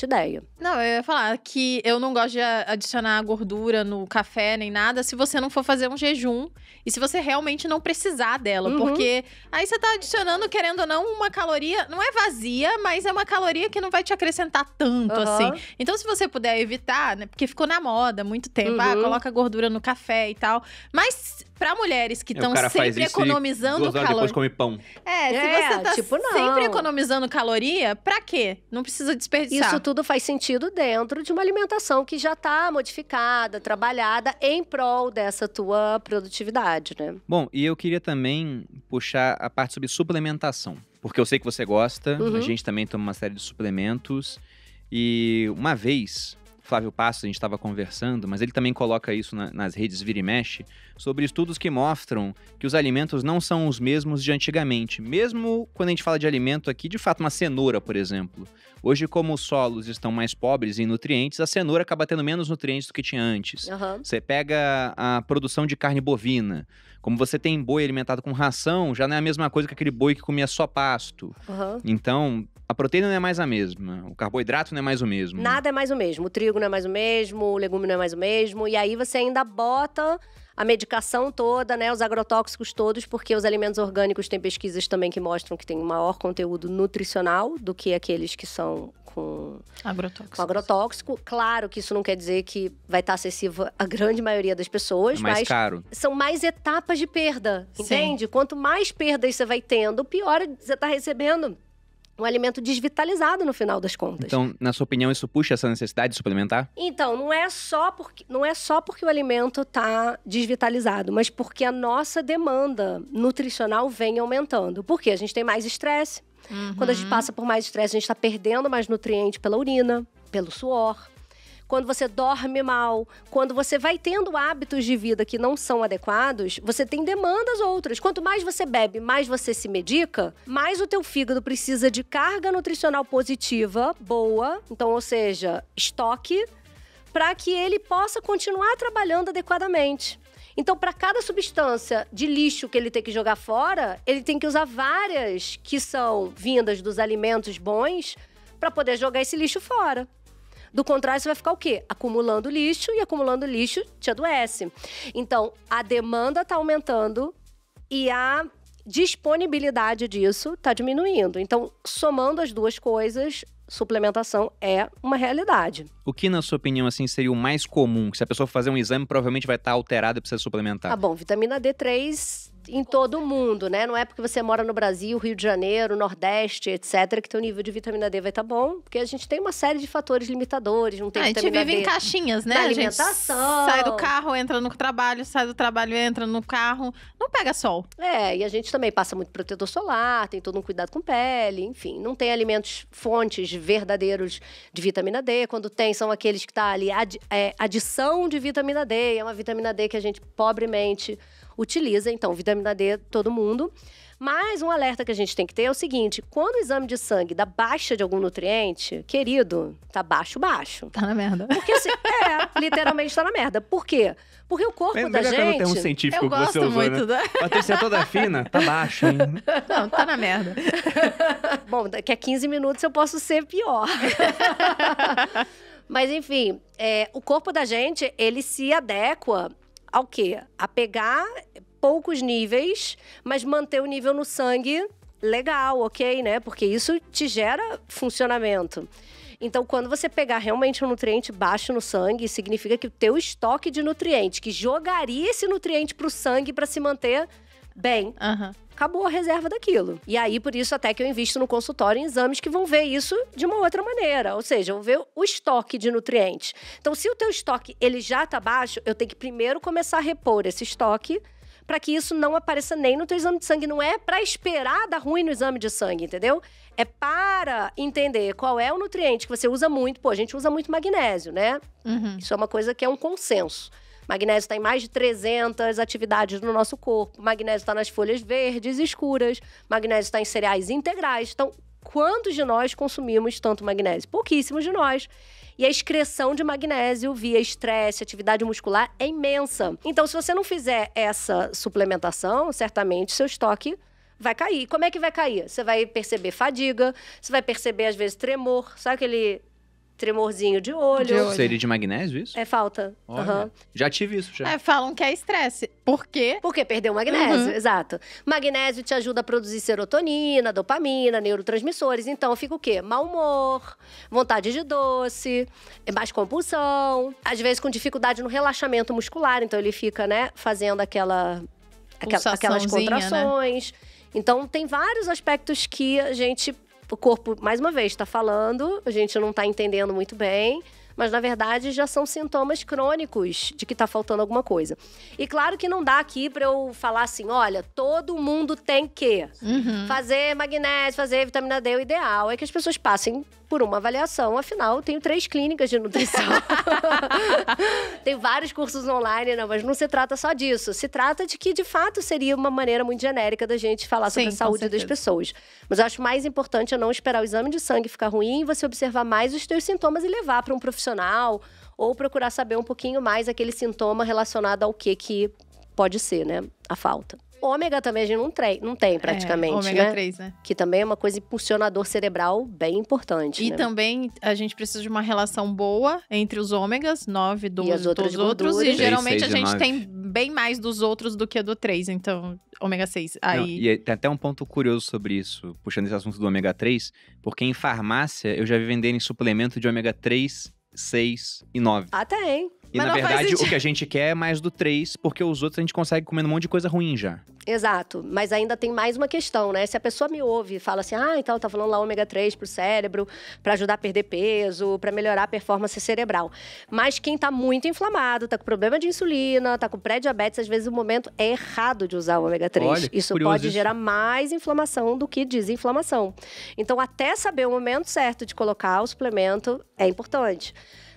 ideia. Não, eu ia falar que eu não gosto de adicionar gordura no café nem nada se você não for fazer um jejum e se você realmente não precisar dela. Porque aí você tá adicionando, querendo ou não, uma caloria, não é vazia, mas é uma caloria que não vai te acrescentar tanto, assim. Então, se você puder evitar, né, porque ficou na moda há muito tempo, coloca gordura no café e tal. Mas pra mulheres que estão sempre economizando caloria. Depois come pão. Se você tá sempre economizando caloria, pra quê? Não precisa desperdiçar. Isso tudo faz sentido dentro de uma alimentação que já está modificada, trabalhada em prol dessa tua produtividade, né? Bom, e eu queria também puxar a parte sobre suplementação. Porque eu sei que você gosta, a gente também toma uma série de suplementos. E uma vez, Flávio Passos, a gente estava conversando, mas ele também coloca isso nas redes Vira e Mexe, sobre estudos que mostram que os alimentos não são os mesmos de antigamente. Mesmo quando a gente fala de alimento aqui, de fato, uma cenoura, por exemplo. Hoje, como os solos estão mais pobres em nutrientes, a cenoura acaba tendo menos nutrientes do que tinha antes. Você pega a produção de carne bovina. Como você tem boi alimentado com ração, já não é a mesma coisa que aquele boi que comia só pasto. Então, a proteína não é mais a mesma, o carboidrato não é mais o mesmo. Nada é mais o mesmo, o trigo não é mais o mesmo, o legume não é mais o mesmo. E aí você ainda bota a medicação toda, né, os agrotóxicos todos, porque os alimentos orgânicos têm pesquisas também que mostram que tem um maior conteúdo nutricional do que aqueles que são com agrotóxico. Claro que isso não quer dizer que vai estar acessível à grande maioria das pessoas, mas caro. São mais etapas de perda, entende? Quanto mais perdas você vai tendo, pior você está recebendo um alimento desvitalizado no final das contas. Então, na sua opinião, isso puxa essa necessidade de suplementar? Então, não é só porque o alimento está desvitalizado, mas porque a nossa demanda nutricional vem aumentando. Porque a gente tem mais estresse. Quando a gente passa por mais estresse, a gente está perdendo mais nutriente pela urina, pelo suor. Quando você dorme mal, quando você vai tendo hábitos de vida que não são adequados, você tem demandas outras. Quanto mais você bebe, mais você se medica, mais o teu fígado precisa de carga nutricional positiva, boa, então, ou seja, estoque, para que ele possa continuar trabalhando adequadamente. Então, para cada substância de lixo que ele tem que jogar fora, ele tem que usar várias que são vindas dos alimentos bons para poder jogar esse lixo fora. Do contrário, você vai ficar o quê? Acumulando lixo, e acumulando lixo te adoece. Então, a demanda está aumentando e a disponibilidade disso está diminuindo. Então, somando as duas coisas, suplementação é uma realidade. O que, na sua opinião, assim, seria o mais comum? Que se a pessoa fazer um exame, provavelmente vai estar alterada e precisa suplementar. Ah, bom, vitamina D3 em todo o mundo, né? Não é porque você mora no Brasil, Rio de Janeiro, Nordeste, etc., que teu nível de vitamina D vai estar bom, porque a gente tem uma série de fatores limitadores, não tem vitamina D. A gente vive em caixinhas, né? Na alimentação. Sai do carro, entra no trabalho, sai do trabalho, entra no carro. Não pega sol. E a gente também passa muito protetor solar, tem todo um cuidado com pele, enfim. Não tem alimentos, fontes verdadeiros de vitamina D. Quando tem, são aqueles que tá ali, adição de vitamina D. É uma vitamina D que a gente pobremente utiliza, então, vitamina D, todo mundo. Mas um alerta que a gente tem que ter é o seguinte: quando o exame de sangue dá baixa de algum nutriente, querido, tá baixo. Tá na merda. Porque assim, literalmente tá na merda. Por quê? Porque o corpo da gente... Quando tem um científico que você usou, muito, né? Patrícia é toda fina, tá baixo, hein? Não, tá na merda. Bom, daqui a 15 minutos eu posso ser pior. Mas enfim, o corpo da gente, ele se adequa ao quê? A pegar poucos níveis, mas manter o nível no sangue legal, ok, né? Porque isso te gera funcionamento. Então, quando você pegar realmente um nutriente baixo no sangue, significa que o teu estoque de nutrientes, que jogaria esse nutriente pro sangue para se manter bem, acabou a reserva daquilo. E aí, por isso, até que eu invisto no consultório em exames que vão ver isso de uma outra maneira. Ou seja, vão ver o estoque de nutrientes. Então, se o teu estoque ele já tá baixo, eu tenho que primeiro começar a repor esse estoque para que isso não apareça nem no teu exame de sangue. Não é para esperar dar ruim no exame de sangue, entendeu? É para entender qual é o nutriente que você usa muito. Pô, a gente usa muito magnésio, né? Isso é uma coisa que é um consenso. Magnésio está em mais de 300 atividades no nosso corpo. Magnésio está nas folhas verdes escuras. Magnésio está em cereais integrais. Então, quantos de nós consumimos tanto magnésio? Pouquíssimos de nós. E a excreção de magnésio via estresse, atividade muscular é imensa. Então, se você não fizer essa suplementação, certamente seu estoque vai cair. Como é que vai cair? Você vai perceber fadiga, você vai perceber, às vezes, tremor. Sabe aquele tremorzinho de olho? Seria de magnésio isso? É falta. Olha, já tive isso, já. Falam que é estresse. Por quê? Porque perdeu magnésio, exato. Magnésio te ajuda a produzir serotonina, dopamina, neurotransmissores. Então, fica o quê? Mau humor, vontade de doce, mais compulsão. Às vezes com dificuldade no relaxamento muscular. Então, ele fica, né, fazendo aquelas contrações. Né? Então, tem vários aspectos que o corpo, mais uma vez, está falando, a gente não está entendendo muito bem, mas, na verdade, já são sintomas crônicos de que está faltando alguma coisa. E claro que não dá aqui para eu falar assim, olha, todo mundo tem que fazer magnésio, fazer vitamina D. O ideal é que as pessoas passem por uma avaliação. Afinal, eu tenho 3 clínicas de nutrição. Tem vários cursos online, mas não se trata só disso. Se trata de que, de fato, seria uma maneira muito genérica da gente falar sobre a saúde das pessoas. Mas eu acho mais importante não esperar o exame de sangue ficar ruim e você observar mais os teus sintomas e levar para um profissional ou procurar saber um pouquinho mais aquele sintoma relacionado ao que pode ser, né? A falta. Ômega também a gente não tem praticamente, ômega 3, né? Que também é uma coisa impulsionador cerebral bem importante, E né? também a gente precisa de uma relação boa entre os ômegas, 9, 12, e as outras dos outros. E 3, geralmente 6 a gente 9. tem bem mais dos outros do que do 3, então ômega 6. Aí... Não, e tem até um ponto curioso sobre isso, puxando esse assunto do ômega 3, porque em farmácia eu já vi vendendo suplemento de ômega 3, 6 e 9. Ah, tem. E Mas na não faz verdade sentido. o que a gente quer é mais do 3, porque os outros a gente consegue comendo um monte de coisa ruim já. Exato, mas ainda tem mais uma questão, né? Se a pessoa me ouve e fala assim, então tá falando lá ômega 3 pro cérebro, pra ajudar a perder peso, pra melhorar a performance cerebral. Mas quem tá muito inflamado, tá com problema de insulina, tá com pré-diabetes, às vezes o momento é errado de usar o ômega 3. Olha, que isso curioso pode gerar mais inflamação do que desinflamação. Então, até saber o momento certo de colocar o suplemento é importante.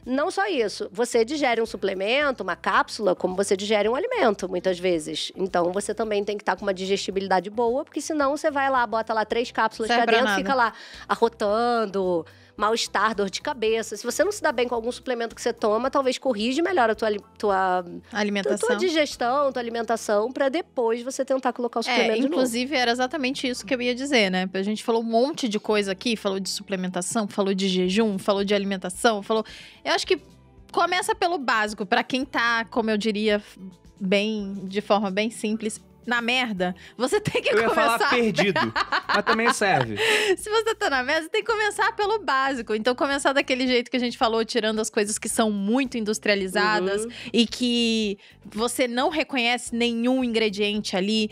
Não só isso, você digere um suplemento, uma cápsula, como você digere um alimento, muitas vezes. Então, você também tem que estar com uma digestibilidade boa, porque senão você vai lá, bota lá 3 cápsulas Serve pra pra dentro, nada. fica lá arrotando, mal-estar, dor de cabeça. Se você não se dá bem com algum suplemento que você toma, talvez corrige melhor a tua Alimentação. digestão, tua alimentação, pra depois você tentar colocar o suplemento de novo. Inclusive era exatamente isso que eu ia dizer, né? A gente falou um monte de coisa aqui, falou de suplementação, falou de jejum, falou de alimentação, falou... Eu acho que começa pelo básico, pra quem tá, como eu diria, de forma bem simples, na merda, você tem que Eu ia começar... falar perdido, mas também serve. Se você tá na merda, você tem que começar pelo básico. Então, começar daquele jeito que a gente falou, tirando as coisas que são muito industrializadas e que você não reconhece nenhum ingrediente ali.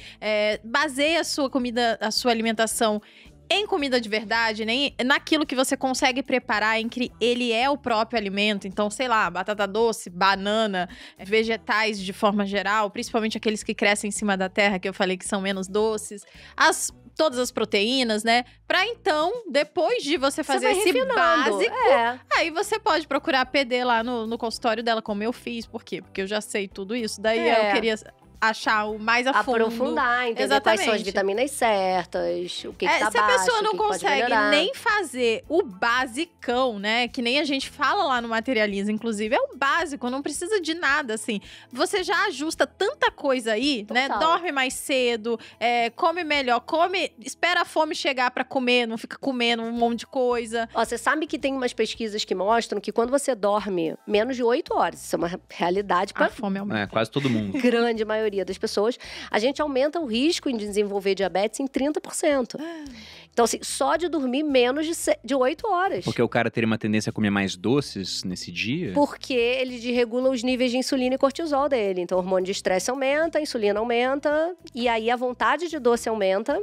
Baseia a sua comida, a sua alimentação em comida de verdade, nem naquilo que você consegue preparar, em que ele é o próprio alimento. Então, sei lá, batata doce, banana, vegetais de forma geral, principalmente aqueles que crescem em cima da terra, que eu falei que são menos doces. Todas as proteínas, né? Pra então, depois de você fazer vai esse refinando. básico, É. aí você pode procurar a PD lá no consultório dela, como eu fiz. Por quê? Porque eu já sei tudo isso. Daí eu queria achar o mais a fundo. Aprofundar, entender quais são as vitaminas certas, o que tá se a baixo, pessoa não o que pode consegue melhorar. nem fazer o basicão, né? Que nem a gente fala lá no Materializa, inclusive. É o básico, não precisa de nada, assim. Você já ajusta tanta coisa aí, né? Total. Dorme mais cedo, come melhor, espera a fome chegar pra comer, não fica comendo um monte de coisa. Ó, você sabe que tem umas pesquisas que mostram que quando você dorme menos de 8 horas, isso é uma realidade A para fome aumenta. Quase todo mundo. grande maioria das pessoas, a gente aumenta o risco em desenvolver diabetes em 30%. Então, assim, só de dormir menos de 8 horas. Porque o cara teria uma tendência a comer mais doces nesse dia? Porque ele desregula os níveis de insulina e cortisol dele. Então, o hormônio de estresse aumenta, a insulina aumenta, e aí a vontade de doce aumenta.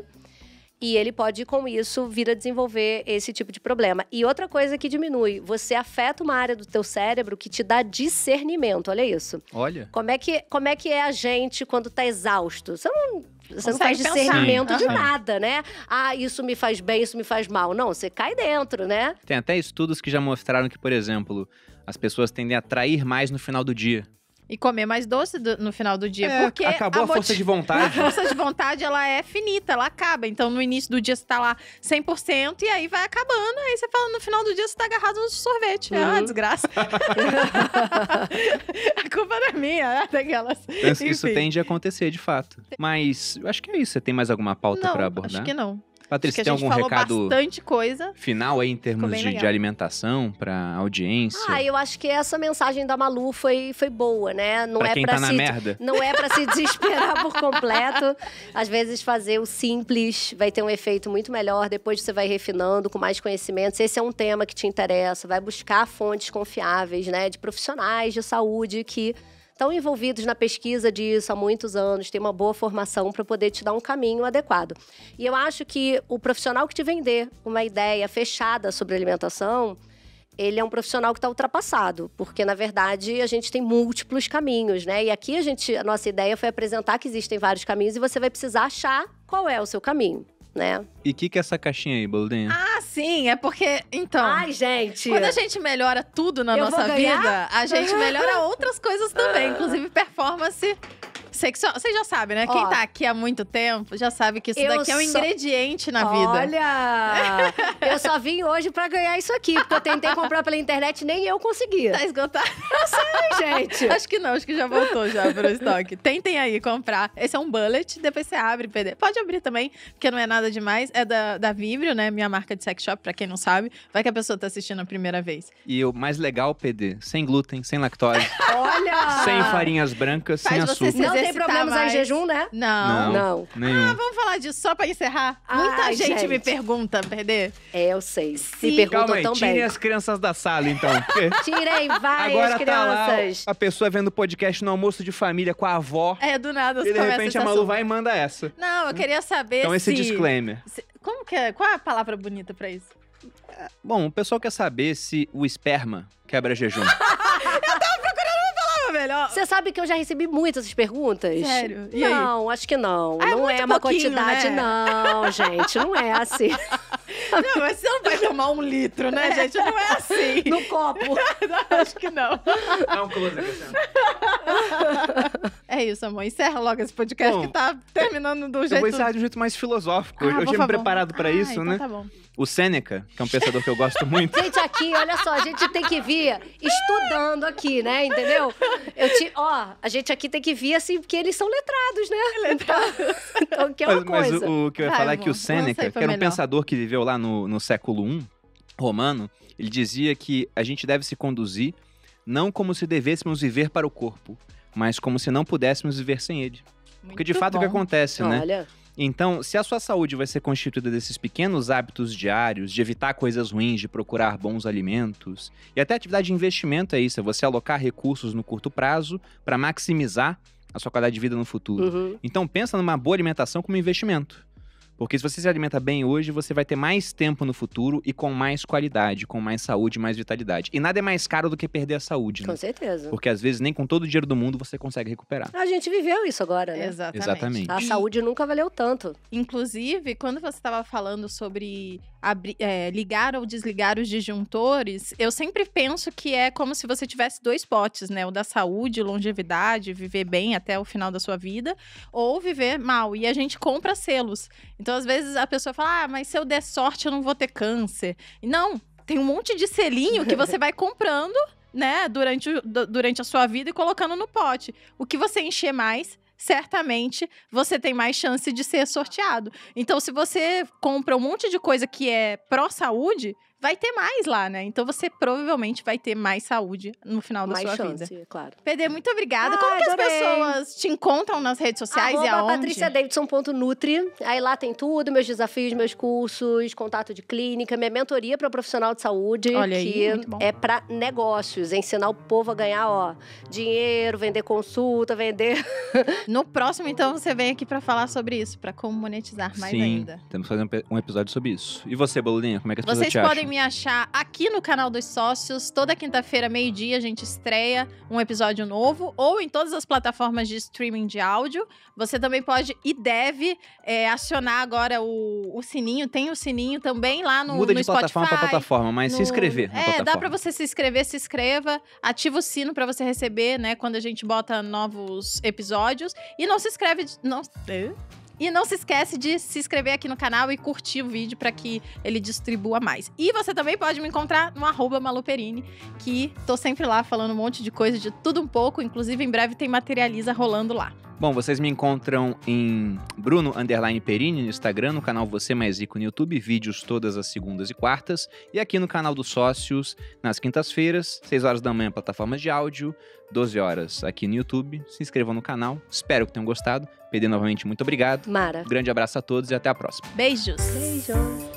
E ele pode, com isso, vir a desenvolver esse tipo de problema. E outra coisa que diminui, você afeta uma área do teu cérebro que te dá discernimento, olha isso. Olha. Como é que é a gente quando tá exausto? Você não faz pensar. discernimento de Sim. nada, né? Ah, isso me faz bem, isso me faz mal. Não, você cai dentro, né? Tem até estudos que já mostraram que, por exemplo, as pessoas tendem a trair mais no final do dia. E comer mais doce no final do dia. Porque acabou a força de A vontade. força de vontade, ela é finita, ela acaba. Então, no início do dia, você tá lá 100% e aí vai acabando. Aí você fala, no final do dia, você tá agarrado no sorvete. É uma desgraça. A culpa não é minha, né? Daquelas. Isso Enfim. tende a acontecer, de fato. Mas eu acho que é isso. Você tem mais alguma pauta pra Não, abordar? acho que não. Patrícia, Acho que a tem gente algum falou recado bastante coisa. final aí em termos bem de legal. alimentação pra audiência? Eu acho que essa mensagem da Malu foi boa, né? Não Pra é quem pra tá na se merda. Não é pra se desesperar por completo. Às vezes fazer o simples vai ter um efeito muito melhor. Depois você vai refinando com mais conhecimentos. Esse é um tema que te interessa. Vai buscar fontes confiáveis, né? De profissionais de saúde que estão envolvidos na pesquisa disso há muitos anos, tem uma boa formação para poder te dar um caminho adequado. E eu acho que o profissional que te vender uma ideia fechada sobre alimentação, ele é um profissional que está ultrapassado, porque, na verdade, a gente tem múltiplos caminhos, né? E aqui a nossa ideia foi apresentar que existem vários caminhos e você vai precisar achar qual é o seu caminho, né? E o que é essa caixinha aí, Boludinha? Ah, sim, é porque, então… Ai, gente! Quando a gente melhora tudo na Eu nossa vou ganhar? vida, a gente melhora outras coisas também, inclusive performance sexual. Você já sabe, né? Quem Ó. tá aqui há muito tempo já sabe que isso Eu daqui é um só- ingrediente na vida. Olha! Eu só vim hoje pra ganhar isso aqui, porque eu tentei comprar pela internet e nem eu consegui. Tá esgotado? Gente! Acho que não, acho que já voltou já pro estoque. Tentem aí comprar. Esse é um bullet, depois você abre, PD. Pode abrir também, porque não é nada demais. É da Vibrio, né? Minha marca de sex shop, pra quem não sabe. Vai que a pessoa tá assistindo a primeira vez. E o mais legal, PD, sem glúten, sem lactose, Olha! sem farinhas brancas, sem Faz você açúcar. se Não tem exercitar problemas aí em mais. jejum, né? Não. Nenhum. Vamos falar disso só pra encerrar? Ai, Muita gente me gente. pergunta, PD. É, eu sei. Sim. Me perguntam Calma aí, também. tirem as crianças da sala, então. porque Tirem várias agora tá lá crianças. a pessoa vendo podcast no almoço de família com a avó. É, do nada E você de começa repente esse a Malu assunto. vai e manda essa. Não, eu queria saber Então esse se… disclaimer. Como que é? Qual é a palavra bonita pra isso? Bom, o pessoal quer saber se o esperma quebra jejum. Ah, melhor. Você sabe que eu já recebi muitas essas perguntas? Sério? E aí? Não, acho que não. Ah, é não muito é uma pouquinho, quantidade, né? não, gente. Não é assim. Não, mas você não vai tomar 1 litro, né, gente? Não é assim. No copo. Não, acho que não. Dá um close aqui, assim. É isso, amor. Encerra logo esse podcast Bom, que tá terminando do Eu jeito… vou encerrar de um jeito mais filosófico. Ah, eu por tinha me favor. preparado pra isso, então né? Tá bom. O Sêneca, que é um pensador que eu gosto muito. Gente, aqui, olha só, a gente tem que vir estudando aqui, né? Entendeu? A gente aqui tem que vir assim, porque eles são letrados, né? Então, que é uma Mas coisa. o que eu ia Vai, falar é que o amor, lança aí Sêneca, pra que era um melhor. pensador que viveu lá no século I romano, ele dizia que a gente deve se conduzir não como se devêssemos viver para o corpo, mas como se não pudéssemos viver sem ele. Porque de Muito fato é o que bom. acontece, né? Olha, Então, se a sua saúde vai ser constituída desses pequenos hábitos diários, de evitar coisas ruins, de procurar bons alimentos, e até atividade de investimento é isso, é você alocar recursos no curto prazo para maximizar a sua qualidade de vida no futuro. uhum. Então, pensa numa boa alimentação como investimento. Porque se você se alimenta bem hoje, você vai ter mais tempo no futuro e com mais qualidade, com mais saúde, mais vitalidade. E nada é mais caro do que perder a saúde, né? Com certeza. Porque às vezes nem com todo o dinheiro do mundo você consegue recuperar. A gente viveu isso agora, né? Exatamente. A saúde nunca valeu tanto. Inclusive, quando você estava falando sobre ligar ou desligar os disjuntores, eu sempre penso que é como se você tivesse 2 potes, né? O da saúde, longevidade, viver bem até o final da sua vida, ou viver mal. E a gente compra selos. Então, às vezes, a pessoa fala, mas se eu der sorte, eu não vou ter câncer. E não, tem um monte de selinho que você vai comprando, né? Durante a sua vida e colocando no pote. O que você encher mais… certamente você tem mais chance de ser sorteado. Então, se você compra um monte de coisa que é pró-saúde, vai ter mais lá, né? Então você provavelmente vai ter mais saúde no final da Mais sua chance, vida. claro. PD, muito obrigada. Como que as adorei. pessoas te encontram nas redes sociais e aonde? patriciadavidson.nutri. Aí lá tem tudo, meus desafios, meus cursos, contato de clínica, minha mentoria para profissional de saúde, Olha aí, que muito bom. é para negócios, ensinar o povo a ganhar, ó, dinheiro, vender consulta, vender... No próximo, então, você vem aqui pra falar sobre isso, pra como monetizar mais Sim, ainda. temos que fazer um episódio sobre isso. E você, Bolulinha, como é que as pessoas Vocês te acham? podem me achar aqui no canal dos sócios. Toda quinta-feira, meio-dia, a gente estreia um episódio novo. Ou em todas as plataformas de streaming de áudio. Você também pode e deve acionar agora o sininho. Tem o sininho também lá no Muda de Spotify. plataforma pra plataforma, mas se inscrever na plataforma. Dá pra você se inscrever, se inscreva. Ativa o sino pra você receber, né? Quando a gente bota novos episódios. E não se inscreve... E não se esquece de se inscrever aqui no canal e curtir o vídeo para que ele distribua mais. E você também pode me encontrar no @maluperini, que tô sempre lá falando um monte de coisa, de tudo um pouco. Inclusive, em breve tem Materializa rolando lá. Bom, vocês me encontram em Bruno_Perini no Instagram, no canal Você Mais Rico no YouTube, vídeos todas as segundas e quartas. E aqui no canal dos sócios, nas quintas-feiras, 6 horas da manhã, plataformas de áudio, 12 horas aqui no YouTube. Se inscrevam no canal, espero que tenham gostado. PD, novamente, muito obrigado. Mara. Um grande abraço a todos e até a próxima. Beijos! Beijo.